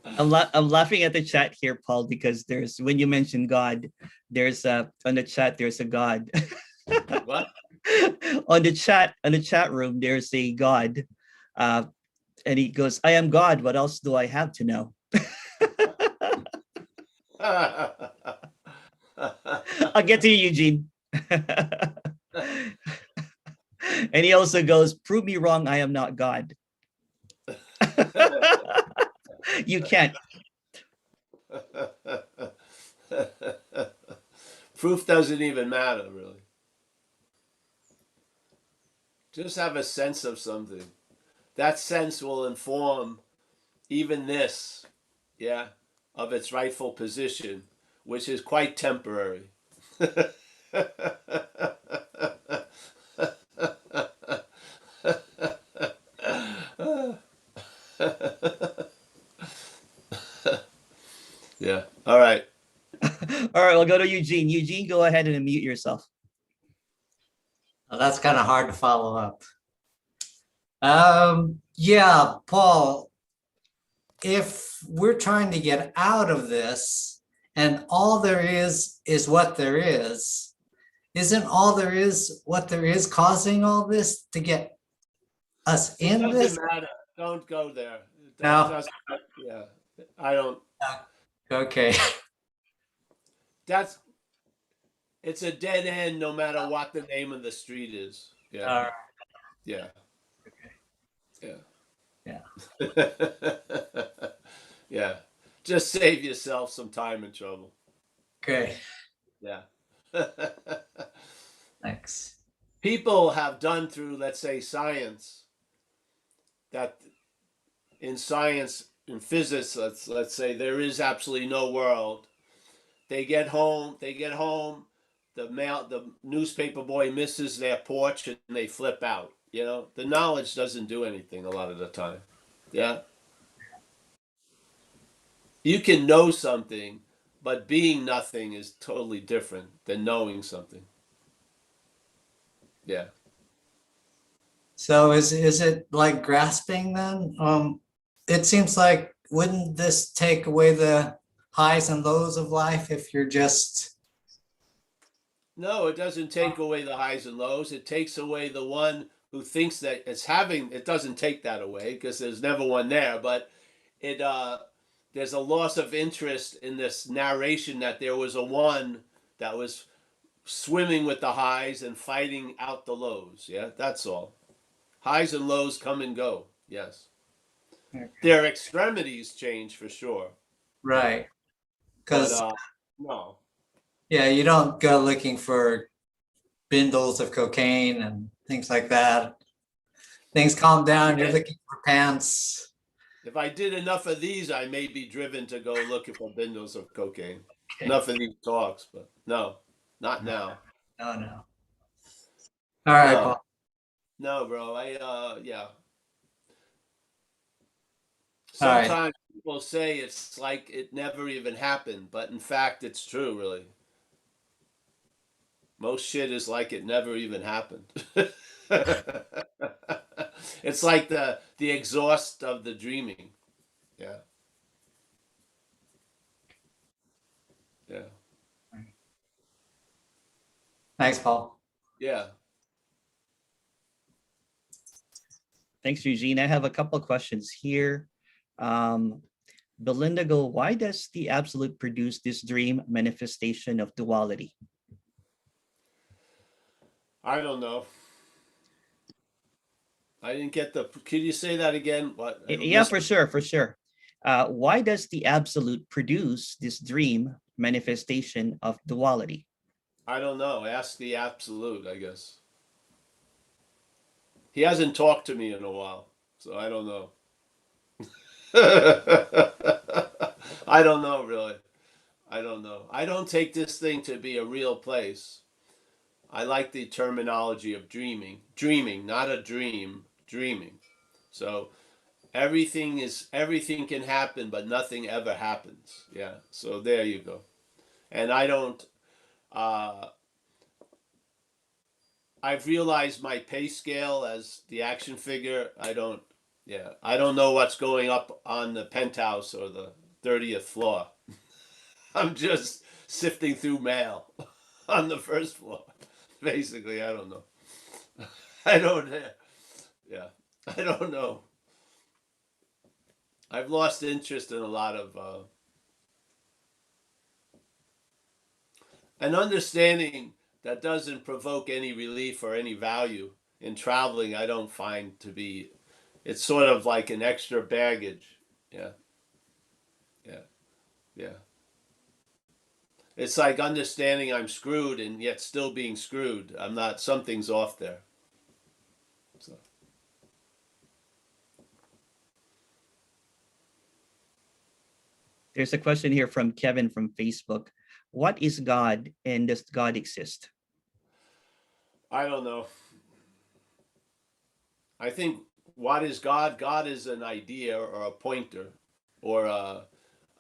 I'm laughing at the chat here, Paul, because when you mention God, there's on the chat there's a God. What? on the chat room there's a God, and he goes, "I am God. What else do I have to know?" I'll get to you, Eugene. And he also goes, "Prove me wrong. I am not God." You can't. Proof doesn't even matter, really. Just have a sense of something. That sense will inform even this, yeah, of its rightful position, which is quite temporary. Yeah. All right. All right, we'll go to Eugene. Eugene, go ahead and unmute yourself. Well, that's kind of hard to follow up. Yeah, Paul, if we're trying to get out of this and all there is what there is, isn't all there is what there is causing all this to get us in It this? doesn't matter. Don't go there. No. Yeah. I don't. Okay. It's a dead end no matter what the name of the street is. Yeah. All right. Yeah. Okay. Yeah. Yeah. Yeah. Just save yourself some time and trouble. Okay. Yeah. Thanks. People have done through, let's say, science, that in science, in physics, let's say there is absolutely no world. They get home, the newspaper boy misses their porch and they flip out. You know, the knowledge doesn't do anything a lot of the time. Yeah. You can know something, but being nothing is totally different than knowing something. Yeah. So is it like grasping then? It seems like wouldn't this take away the highs and lows of life if you're just No, it doesn't take away the highs and lows. It takes away the one who thinks that it's having. It doesn't take that away because there's never one there. But it there's a loss of interest in this narration that there was a one that was swimming with the highs and fighting out the lows. Yeah, that's all. Highs and lows come and go. Yes, their extremities change for sure. right? But Because no. yeah, you don't go looking for bindles of cocaine and things like that. Things calm down, you're looking for pants. If I did enough of these, I may be driven to go looking for bindles of cocaine. Okay. Enough of these talks, but no, not now. No, no. All right, No, Paul. no, bro. Yeah. All right. Sometimes people say it's like it never even happened, but in fact, it's true, really. Most shit is like it never even happened. It's like the exhaust of the dreaming. Yeah. Yeah. Thanks, Paul. Yeah. Thanks, Eugene. I have a couple of questions here. Belinda go, why does the absolute produce this dream manifestation of duality? I don't know. I didn't get the. Could you say that again? What? Yeah, for sure, for sure. Why does the absolute produce this dream manifestation of duality? I don't know. Ask the absolute, I guess. He hasn't talked to me in a while, so I don't know. I don't know, really. I don't know. I don't take this thing to be a real place. I like the terminology of dreaming. Dreaming, not a dream, dreaming. So everything can happen, but nothing ever happens. Yeah. So there you go. And I don't I've realized my pay scale as the action figure. I don't know what's going up on the penthouse or the 30th floor. I'm just sifting through mail on the first floor. Basically, I don't know. I don't yeah. I don't know. I've lost interest in a lot of an understanding that doesn't provoke any relief or any value in traveling. I don't find to be. It's sort of like an extra baggage. Yeah. Yeah. Yeah. It's like understanding I'm screwed and yet still being screwed. I'm not, something's off there. So. There's a question here from Kevin from Facebook. What is God and does God exist? I don't know. I think what is God? God is an idea or a pointer or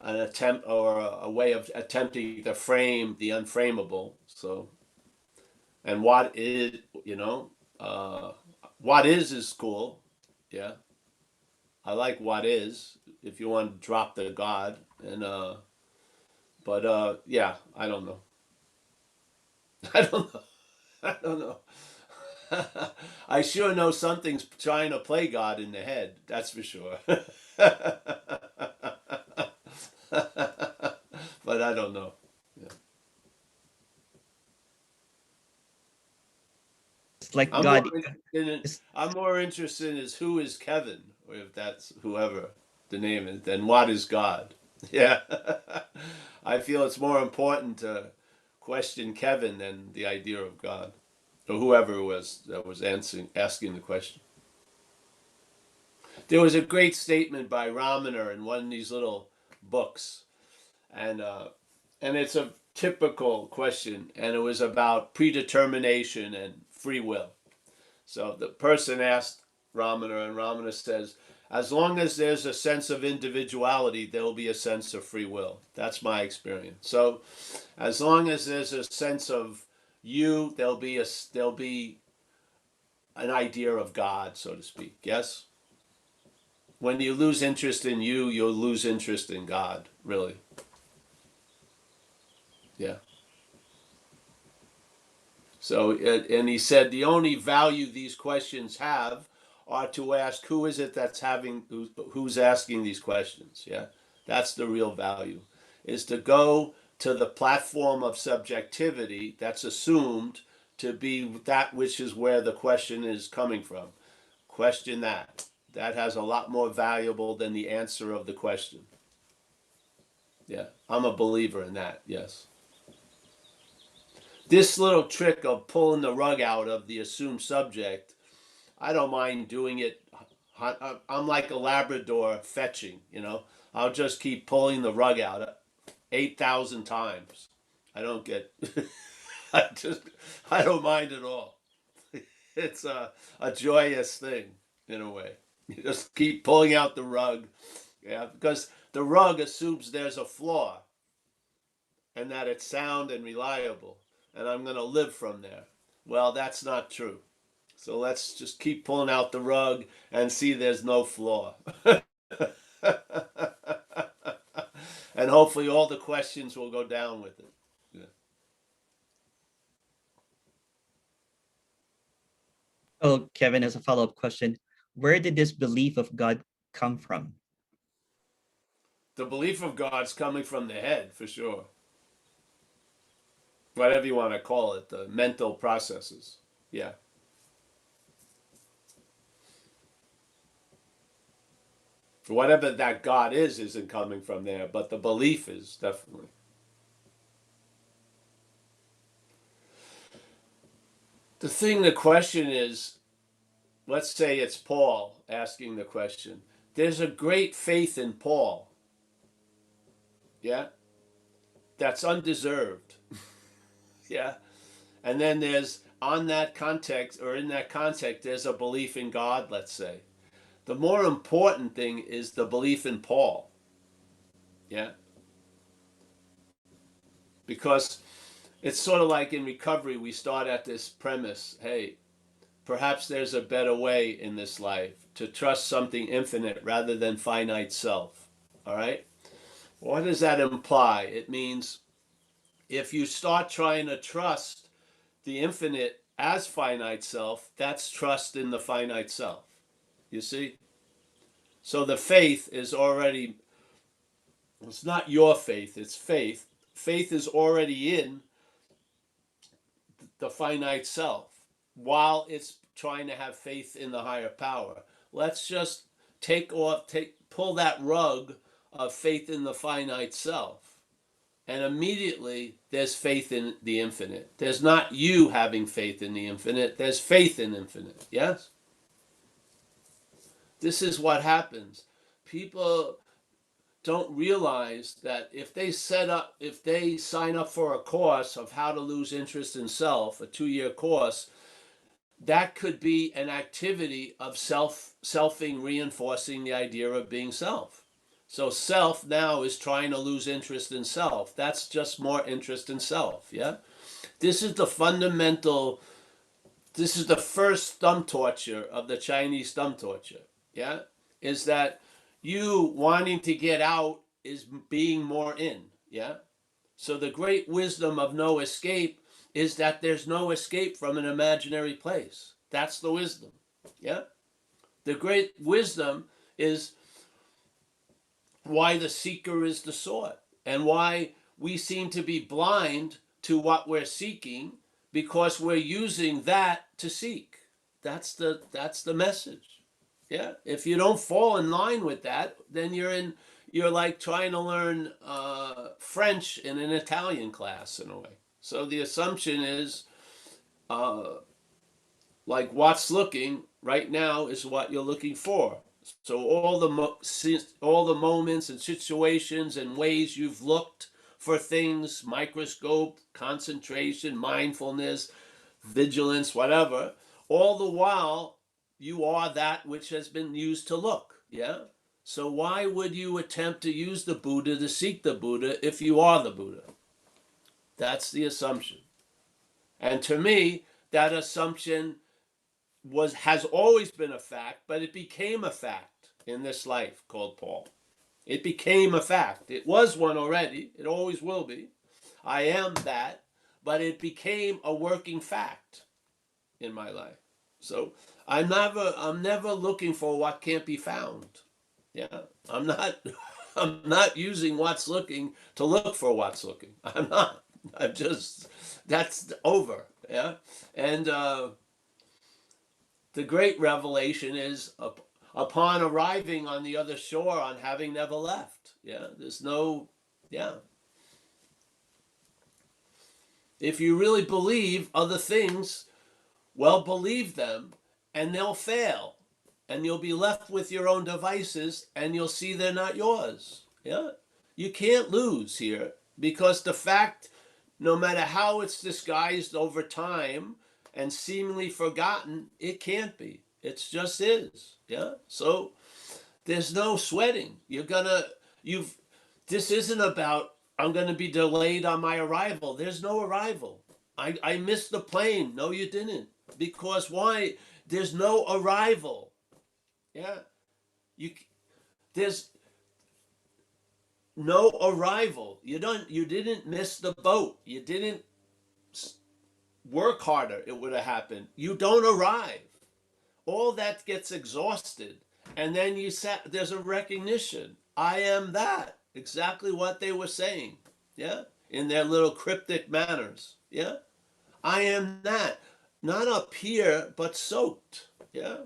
an attempt or a way of attempting to frame the unframable. So, and what is, what is cool. Yeah. I like what is, if you want to drop the God. And, but yeah, I don't know. I don't know. I don't know. I sure know something's trying to play God in the head. That's for sure. But I don't know. Yeah. It's like I'm God. more interested in, It's, I'm more interested in is who is Kevin, or if that's whoever the name is, then what is God? Yeah. I feel it's more important to question Kevin than the idea of God, or whoever it was that was asking the question. There was a great statement by Ramana in one of these little books, and it's a typical question, and it was about predetermination and free will. So the person asked Ramana, and Ramana says, as long as there's a sense of individuality, there will be a sense of free will. That's my experience. So as long as there's a sense of you, there'll be an idea of God, so to speak. Yes? When you lose interest in you, you'll lose interest in God, really. Yeah. So, and he said the only value these questions have are to ask who is it that's who's asking these questions. Yeah, that's the real value, is to go to the platform of subjectivity that's assumed to be that which is where the question is coming from. Question that. That has a lot more valuable than the answer of the question. Yeah, I'm a believer in that. Yes. This little trick of pulling the rug out of the assumed subject, I don't mind doing it. I'm like a Labrador fetching, you know. I'll just keep pulling the rug out 8,000 times. I don't get, I don't mind at all. It's a joyous thing in a way. You just keep pulling out the rug, yeah, because the rug assumes there's a flaw and that it's sound and reliable, and I'm going to live from there. Well, that's not true. So let's just keep pulling out the rug and see there's no flaw. And hopefully all the questions will go down with it. Yeah. oh, Kevin has a follow-up question. Where did this belief of God come from? The belief of God's coming from the head, for sure. Whatever you want to call it, the mental processes. Yeah. Whatever that God is isn't coming from there, but the belief is definitely. The question is, let's say it's Paul asking the question. There's a great faith in Paul. Yeah? That's undeserved. Yeah? And then there's, on that context, or in that context, there's a belief in God, let's say. The more important thing is the belief in Paul. Yeah? Because it's sort of like in recovery, we start at this premise, hey, perhaps there's a better way in this life to trust something infinite rather than finite self. All right? What does that imply? It means if you start trying to trust the infinite as finite self, that's trust in the finite self. You see? So the faith is already, it's not your faith, it's faith. Faith is already in the finite self while it's trying to have faith in the higher power. Let's just pull that rug of faith in the finite self. And immediately there's faith in the infinite. There's not you having faith in the infinite, there's faith in infinite. Yes? This is what happens. People don't realize that if they sign up for a course of how to lose interest in self, a 2-year course, that could be an activity of selfing, reinforcing the idea of being self. So self now is trying to lose interest in self. That's just more interest in self. Yeah. This is the first thumb torture of the Chinese thumb torture. Yeah. Is that you wanting to get out is being more in. Yeah. So the great wisdom of no escape is that there's no escape from an imaginary place. That's the wisdom. Yeah. The great wisdom is why the seeker is the sought and why we seem to be blind to what we're seeking because we're using that to seek. That's the message. Yeah. If you don't fall in line with that, then you're like trying to learn French in an Italian class in a way. So the assumption is, like what's looking right now is what you're looking for. So all the moments and situations and ways you've looked for things, microscope, concentration, mindfulness, vigilance, whatever, all the while you are that which has been used to look. Yeah. So why would you attempt to use the Buddha to seek the Buddha if you are the Buddha? That's the assumption. And to me, that assumption has always been a fact, but it became a fact in this life called Paul. It became a fact. It was one already. It always will be. I am that, but it became a working fact in my life. So I'm never looking for what can't be found. Yeah. I'm not using what's looking to look for what's looking. I'm not. That's over. Yeah. And the great revelation is upon arriving on the other shore, on having never left. Yeah. There's no, yeah. If you really believe other things, well, believe them and they'll fail. And you'll be left with your own devices and you'll see they're not yours. Yeah. You can't lose here because the fact, no matter how it's disguised over time and seemingly forgotten, it can't be. It just is. Yeah. So there's no sweating. This isn't about, I'm going to be delayed on my arrival. There's no arrival. I missed the plane. No, you didn't. Because why? There's no arrival. Yeah. There's no arrival. You didn't miss the boat. You didn't work harder. It would have happened. You don't arrive. All that gets exhausted. And then there's a recognition. I am that. Exactly what they were saying. Yeah. In their little cryptic manners. Yeah. I am that. Not up here, but soaked. Yeah.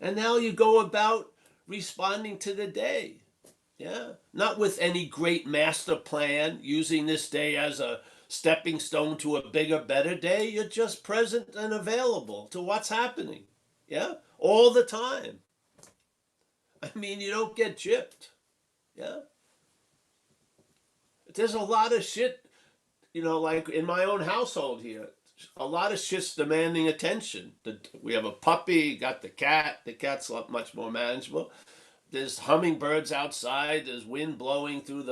And now you go about responding to the day. Yeah. Not with any great master plan, using this day as a stepping stone to a bigger, better day. You're just present and available to what's happening. Yeah. All the time. I mean, you don't get gypped. Yeah. There's a lot of shit, like in my own household here. A lot of shit's demanding attention. We have a puppy, got the cat. The cat's much more manageable. There's hummingbirds outside. There's wind blowing through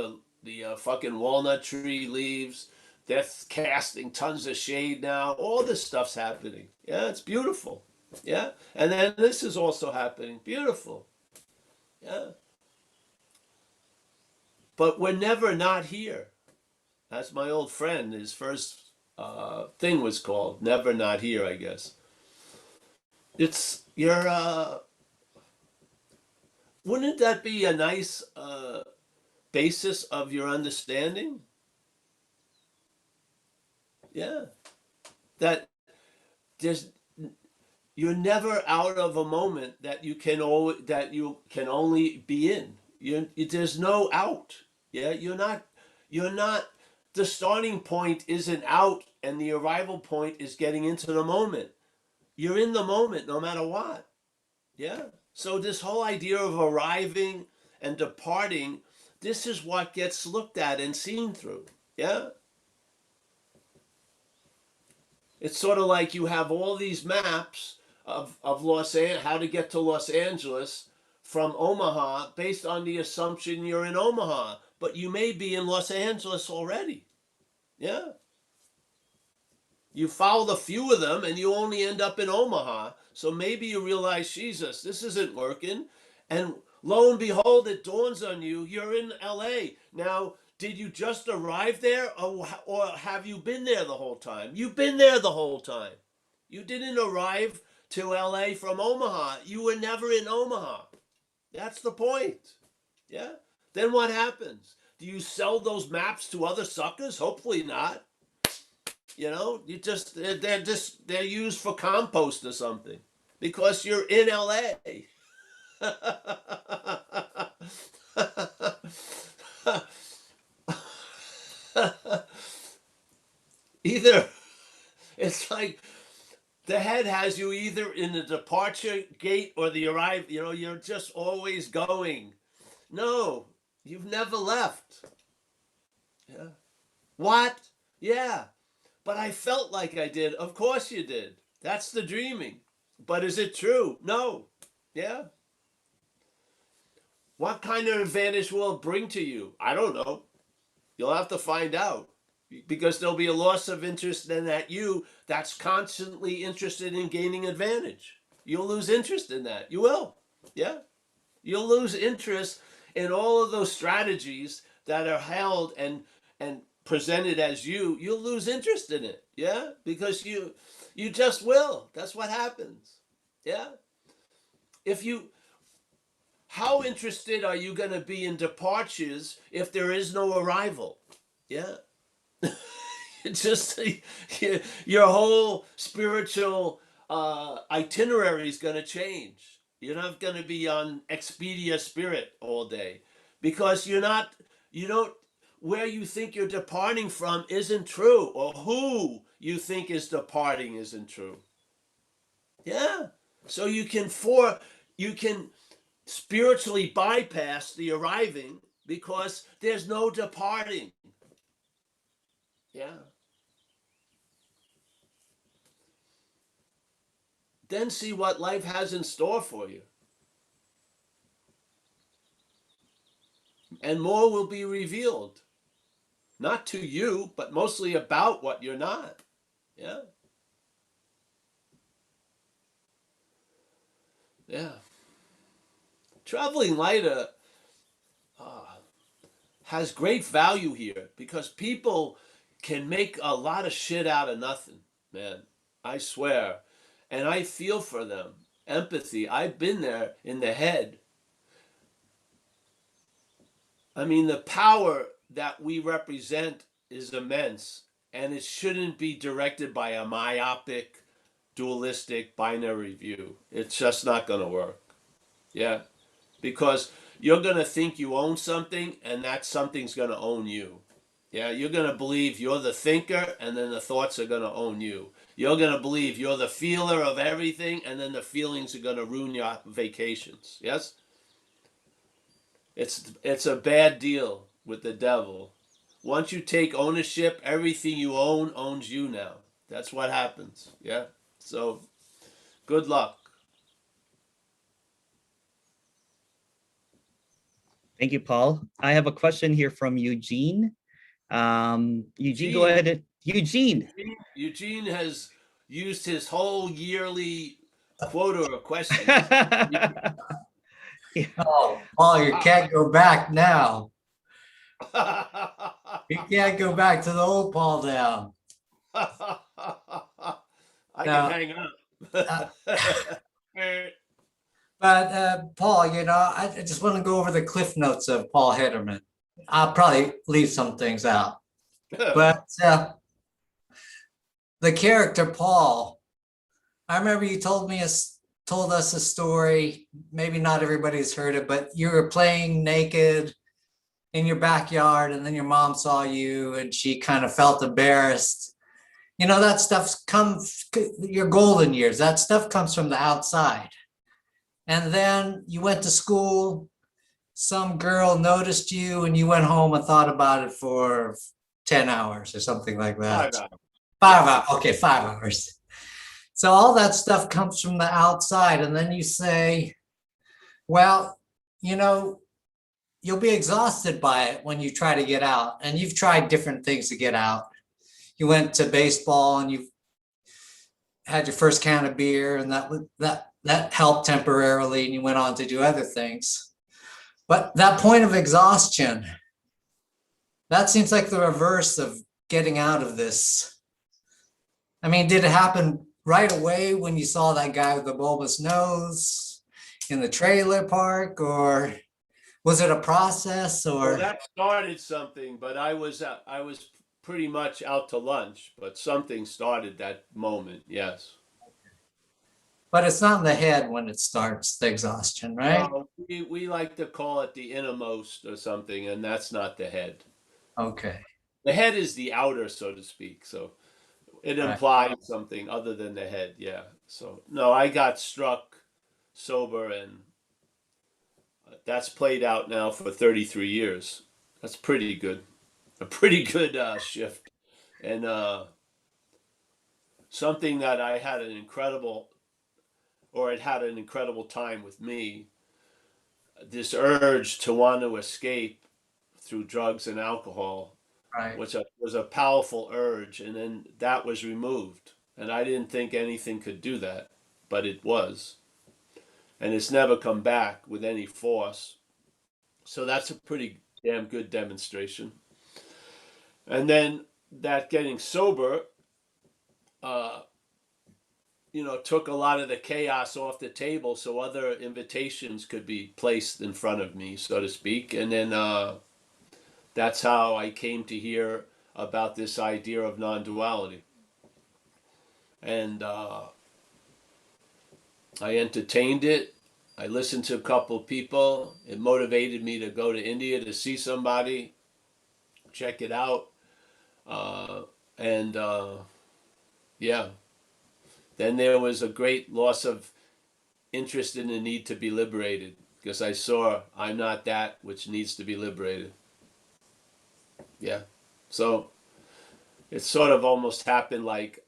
the fucking walnut tree leaves. They're casting tons of shade now. All this stuff's happening. Yeah, it's beautiful. Yeah, and then this is also happening. Beautiful. Yeah. But we're never not here. That's my old friend. His first thing was called Never Not Here, I guess. It's wouldn't that be a nice basis of your understanding? Yeah. That you're never out of a moment that you can only be in. There's no out. Yeah, you're not. The starting point isn't out, and the arrival point is getting into the moment. You're in the moment, no matter what. Yeah. So this whole idea of arriving and departing, this is what gets looked at and seen through. Yeah. It's sort of like you have all these maps of how to get to Los Angeles from Omaha based on the assumption you're in Omaha, but you may be in Los Angeles already. Yeah. You followed a few of them and you only end up in Omaha. So maybe you realize, Jesus, this isn't working. And lo and behold, it dawns on you, you're in LA. Now, did you just arrive there or have you been there the whole time? You've been there the whole time. You didn't arrive to LA from Omaha. You were never in Omaha. That's the point. Yeah. Then what happens? Do you sell those maps to other suckers? Hopefully not. You know, they're used for compost or something because you're in LA. Either it's like the head has you either in the departure gate or the arrive. You know, you're just always going. No, you've never left. Yeah. What? Yeah. But I felt like I did. Of course you did. That's the dreaming. But is it true? No. Yeah. What kind of advantage will it bring to you? I don't know. You'll have to find out. Because there'll be a loss of interest in that you that's constantly interested in gaining advantage. You'll lose interest in that. You will. Yeah. You'll lose interest in all of those strategies that are held and presented as you. You'll lose interest in it. Yeah. Because you just will. That's what happens. Yeah. If you How interested are you going to be in departures if there is no arrival? Yeah. It's just your whole spiritual itinerary is going to change. You're not going to be on Expedia Spirit all day because you don't, where you think you're departing from isn't true, or who you think is departing isn't true. Yeah. So you can spiritually bypass the arriving because there's no departing. Yeah. Then see what life has in store for you. And more will be revealed. Not to you, but mostly about what you're not. Yeah. Yeah. Traveling lighter has great value here because people can make a lot of shit out of nothing, man. I swear. And I feel for them. Empathy. I've been there in the head. I mean, the power that we represent is immense, and it shouldn't be directed by a myopic, dualistic, binary view. It's just not going to work. Yeah. Because you're going to think you own something, and that something's going to own you. Yeah, you're going to believe you're the thinker, and then the thoughts are going to own you. You're going to believe you're the feeler of everything, and then the feelings are going to ruin your vacations. Yes? It's a bad deal with the devil. Once you take ownership, everything you own owns you now. That's what happens. Yeah? So, good luck. Thank you, Paul. I have a question here from Eugene. Eugene, go ahead. Eugene has used his whole yearly quota of questions. Oh, Paul, you can't go back now. You can't go back to the old Paul down. I Now, can hang up. But Paul, I just want to go over the cliff notes of Paul Hedderman. I'll probably leave some things out. But the character Paul, I remember you told us a story. Maybe not everybody's heard it, but you were playing naked in your backyard, and then your mom saw you, and she kind of felt embarrassed. That stuff comes, your golden years. That stuff comes from the outside. And then you went to school. Some girl noticed you, and you went home and thought about it for 10 hours or something like that. 5 hours. 5 hours. Okay, 5 hours. So all that stuff comes from the outside. And then you say, well, you'll be exhausted by it when you try to get out. And you've tried different things to get out. You went to baseball and you had your first can of beer, and that helped temporarily, and you went on to do other things. But that point of exhaustion, that seems like the reverse of getting out of this. I mean, did it happen right away when you saw that guy with the bulbous nose in the trailer park, or was it a process? Or Well, that started something, but I was pretty much out to lunch, but something started that moment. Yes. But it's not in the head when it starts, the exhaustion, right? We like to call it the innermost or something, and that's not the head. Okay. The head is the outer, so to speak. So it Right. implies something other than the head. Yeah. So no, I got struck sober, and that's played out now for 33 years. That's pretty good. A pretty good shift. And something that I had an incredible, or it had an incredible time with me, this urge to want to escape through drugs and alcohol, Right. which was a powerful urge, and then that was removed. And I didn't think anything could do that, but it was. And it's never come back with any force. So that's a pretty damn good demonstration. And then that getting sober, took a lot of the chaos off the table so other invitations could be placed in front of me, so to speak. And then that's how I came to hear about this idea of non-duality. And I entertained it. I listened to a couple of people. It motivated me to go to India to see somebody, check it out. And yeah, then there was a great loss of interest in the need to be liberated, because I saw I'm not that which needs to be liberated. Yeah. So it sort of almost happened like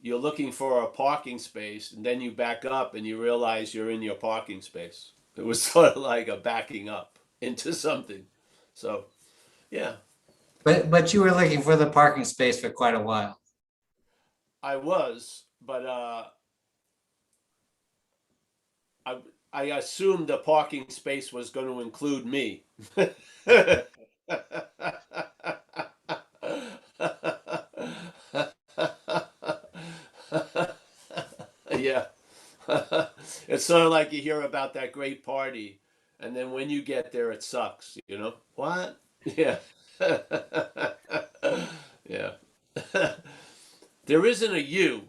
you're looking for a parking space, and then you back up and you realize you're in your parking space. It was sort of like a backing up into something. So, yeah. But you were looking for the parking space for quite a while. I was, but I assumed the parking space was going to include me. Yeah. It's sort of like you hear about that great party, and then when you get there, it sucks, you know? What? Yeah. Yeah. There isn't a you.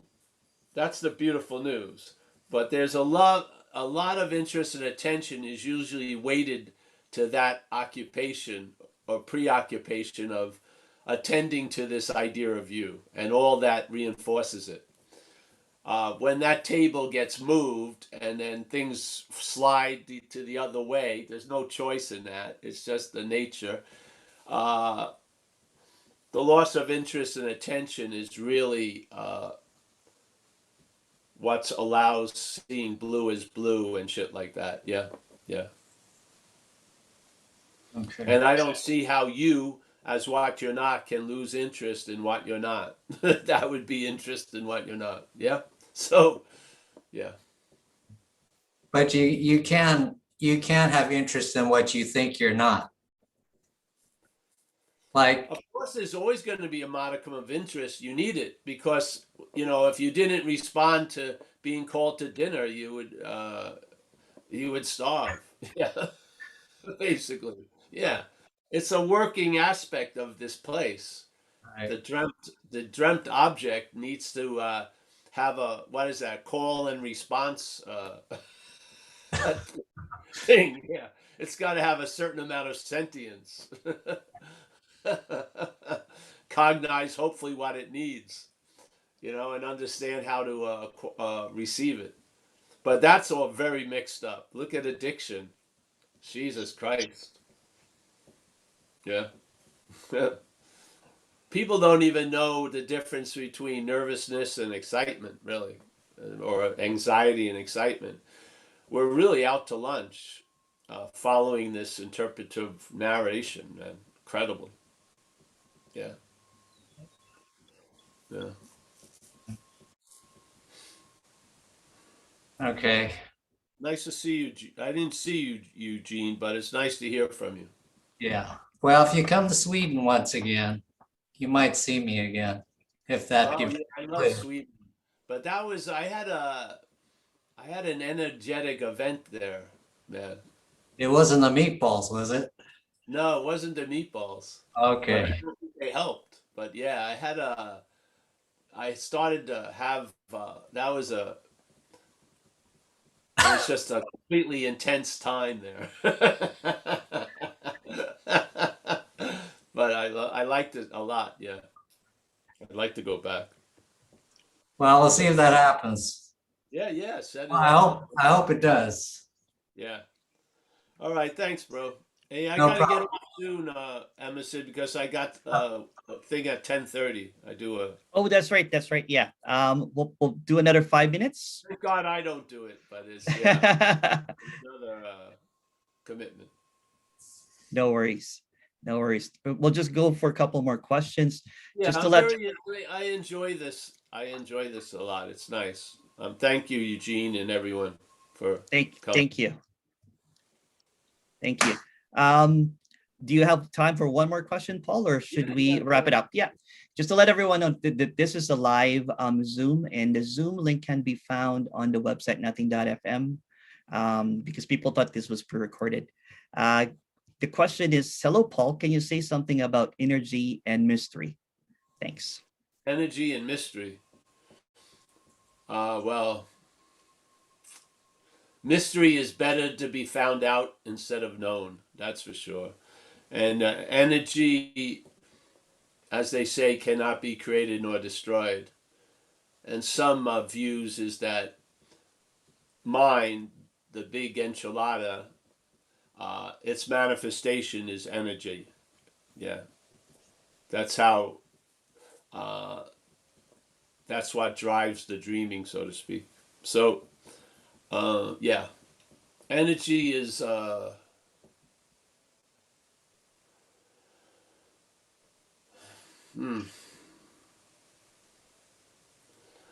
That's the beautiful news. But there's a lot of interest and attention is usually weighted to that occupation or preoccupation of attending to this idea of you, and all that reinforces it. When that table gets moved and then things slide to the other way, there's no choice in that. It's just the nature. The loss of interest and attention is really what allows seeing blue as blue and shit like that. Yeah, yeah. Okay. And I don't see how you, as what you're not, can lose interest in what you're not. That would be interest in what you're not. Yeah. So, yeah. But you can have interest in what you think you're not. Like, Of course, there's always going to be a modicum of interest. You need it because, if you didn't respond to being called to dinner, you would starve. Yeah, basically. Yeah, it's a working aspect of this place. right, The dreamt object needs to have a, what is that, call and response thing. Yeah, it's got to have a certain amount of sentience. Cognize hopefully what it needs, and understand how to receive it. But that's all very mixed up. Look at addiction. Jesus Christ. Yeah. People don't even know the difference between nervousness and excitement, really, or anxiety and excitement. We're really out to lunch following this interpretive narration, man. Incredible. Yeah. Yeah. okay. Nice to see you. I didn't see you, Eugene, but it's nice to hear from you. Yeah. Well, if you come to Sweden once again, you might see me again. If that Oh gives yeah, I you love clue. Sweden, but that was I had an energetic event there, man. It wasn't the meatballs, was it? No, it wasn't the meatballs, but I Okay. don't think they helped. But yeah, I started to have, that was it was just a completely intense time there. But I liked it a lot. Yeah, I'd like to go back. Well, we'll see if that happens. Yeah, yeah, set it I up. hope it does. Yeah. All right, thanks, bro. Hey, I No gotta get problem. off soon, Emerson, because I got a thing at 10:30. I do a. Oh, that's right. That's right. Yeah. We'll do another 5 minutes. Thank God I don't do it, but it's yeah, another commitment. No worries. No worries. We'll just go for a couple more questions. Yeah, Just to I'm let very. I enjoy this. I enjoy this a lot. It's nice. Thank you, Eugene, and everyone for coming. thank you. Thank you. Do you have time for one more question, Paul, or should we wrap it up? Yeah. Just to let everyone know that this is a live Zoom, and the Zoom link can be found on the website nothing.fm, because people thought this was pre-recorded. The question is, hello, Paul, can you say something about energy and mystery? Thanks. Energy and mystery. Well, mystery is better to be found out instead of known. That's for sure. And energy, as they say, cannot be created nor destroyed. And some views is that mind, the big enchilada, its manifestation is energy. Yeah, that's how. That's what drives the dreaming, so to speak. So, yeah, energy is.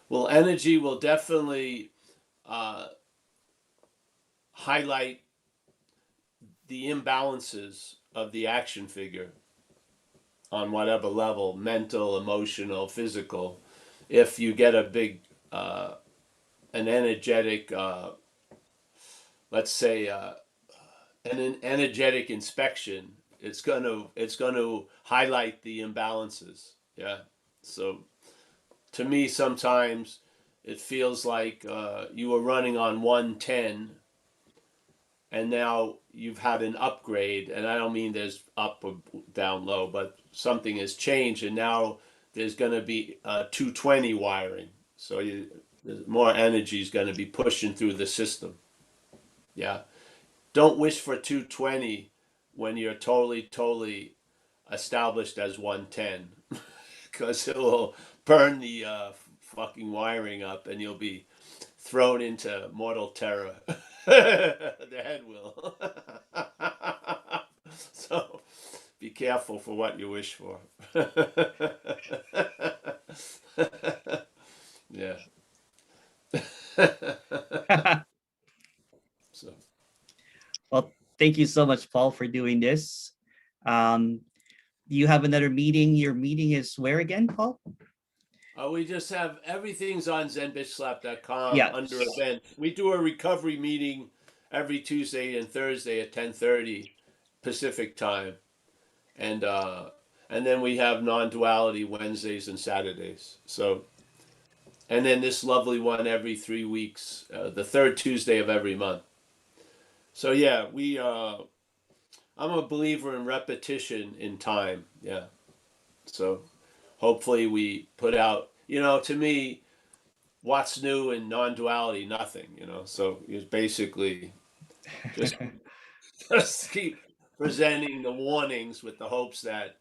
Well, energy will definitely highlight the imbalances of the action figure on whatever level, mental, emotional, physical. If you get a big, an energetic, let's say, an energetic inspection, it's gonna highlight the imbalances. Yeah. So to me, sometimes it feels like you were running on 110 and now you've had an upgrade. And I don't mean there's up or down low, but something has changed and now there's going to be 220 wiring. So more energy is going to be pushing through the system. Yeah. Don't wish for 220 when you're totally established as 110 because it will burn the fucking wiring up and you'll be thrown into mortal terror. The head will. So be careful for what you wish for. Yeah. So Well, thank you so much, Paul, for doing this. You have another meeting. Your meeting is where again, Paul? we just have everything's on zenbitchslap.com Yeah. under events. We do a recovery meeting every Tuesday and Thursday at 10:30 Pacific time, and then we have non-duality Wednesdays and Saturdays. So, and then this lovely one every 3 weeks, the third Tuesday of every month. So yeah, I'm a believer in repetition in time. Yeah. So hopefully we put out, to me, what's new in non-duality? Nothing, so it's basically just, just keep presenting the warnings with the hopes that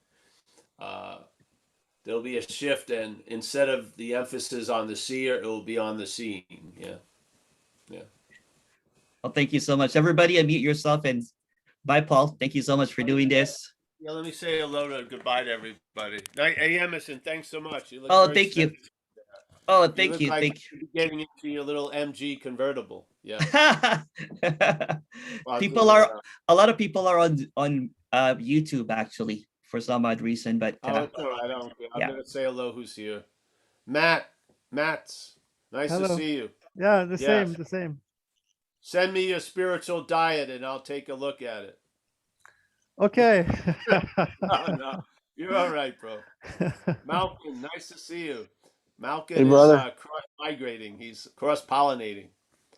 there'll be a shift and instead of the emphasis on the seer, it will be on the seeing. Yeah. Yeah. Well, thank you so much. Everybody, unmute yourself and bye, Paul. Thank you so much for doing this. Yeah, let me say hello to goodbye to everybody. Hey, Emerson, thanks so much. You look Oh, very thank you. sexy. Oh, You thank look you. like Thank you're getting into your little MG convertible. Yeah. People are a lot of people are on YouTube actually for some odd reason, but Oh, it's all right. I don't care. I'm yeah. gonna say hello. Who's here? Matt's. Nice to Hello. see you. Yeah, the Yes. same, the same. Send me your spiritual diet and I'll take a look at it. Okay. Oh, no. You're all right, bro. Malcolm, nice to see you. Malcolm Hey, is brother. cross-migrating. He's cross-pollinating.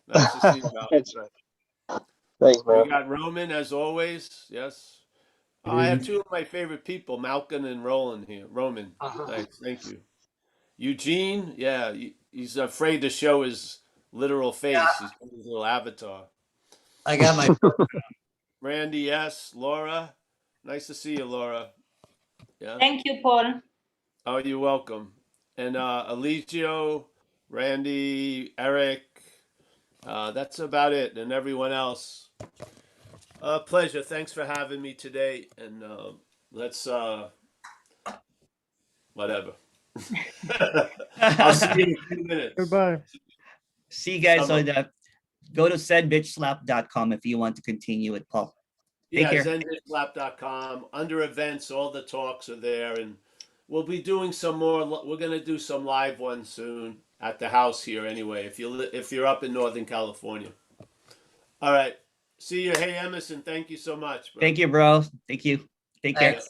Nice to see you, Malcolm. That's right. Thanks, We man. got Roman, as always. Yes. Oh, I have two of my favorite people, Malcolm and Roland here. Roman, thanks. Thank you. Eugene, yeah, he's afraid to show his literal face. He's got his little avatar. I got my Randy, yes. Laura, nice to see you, Laura. Yeah. Thank you, Paul. Oh, you're welcome. And Eligio, Randy, Eric, that's about it. And everyone else. Pleasure. Thanks for having me today. And let's, whatever. I'll see you in a few minutes. Goodbye. See you guys Bye-bye. on the, go to saidbitchslap.com if you want to continue with Paul. Take Yeah, care. zendislap.com. Under events, all the talks are there. And we'll be doing some more. We're going to do some live ones soon at the house here anyway, if you're up in Northern California. All right. See you. Hey, Emerson, thank you so much, bro. Thank you, bro. Thank you. Take care. Thanks.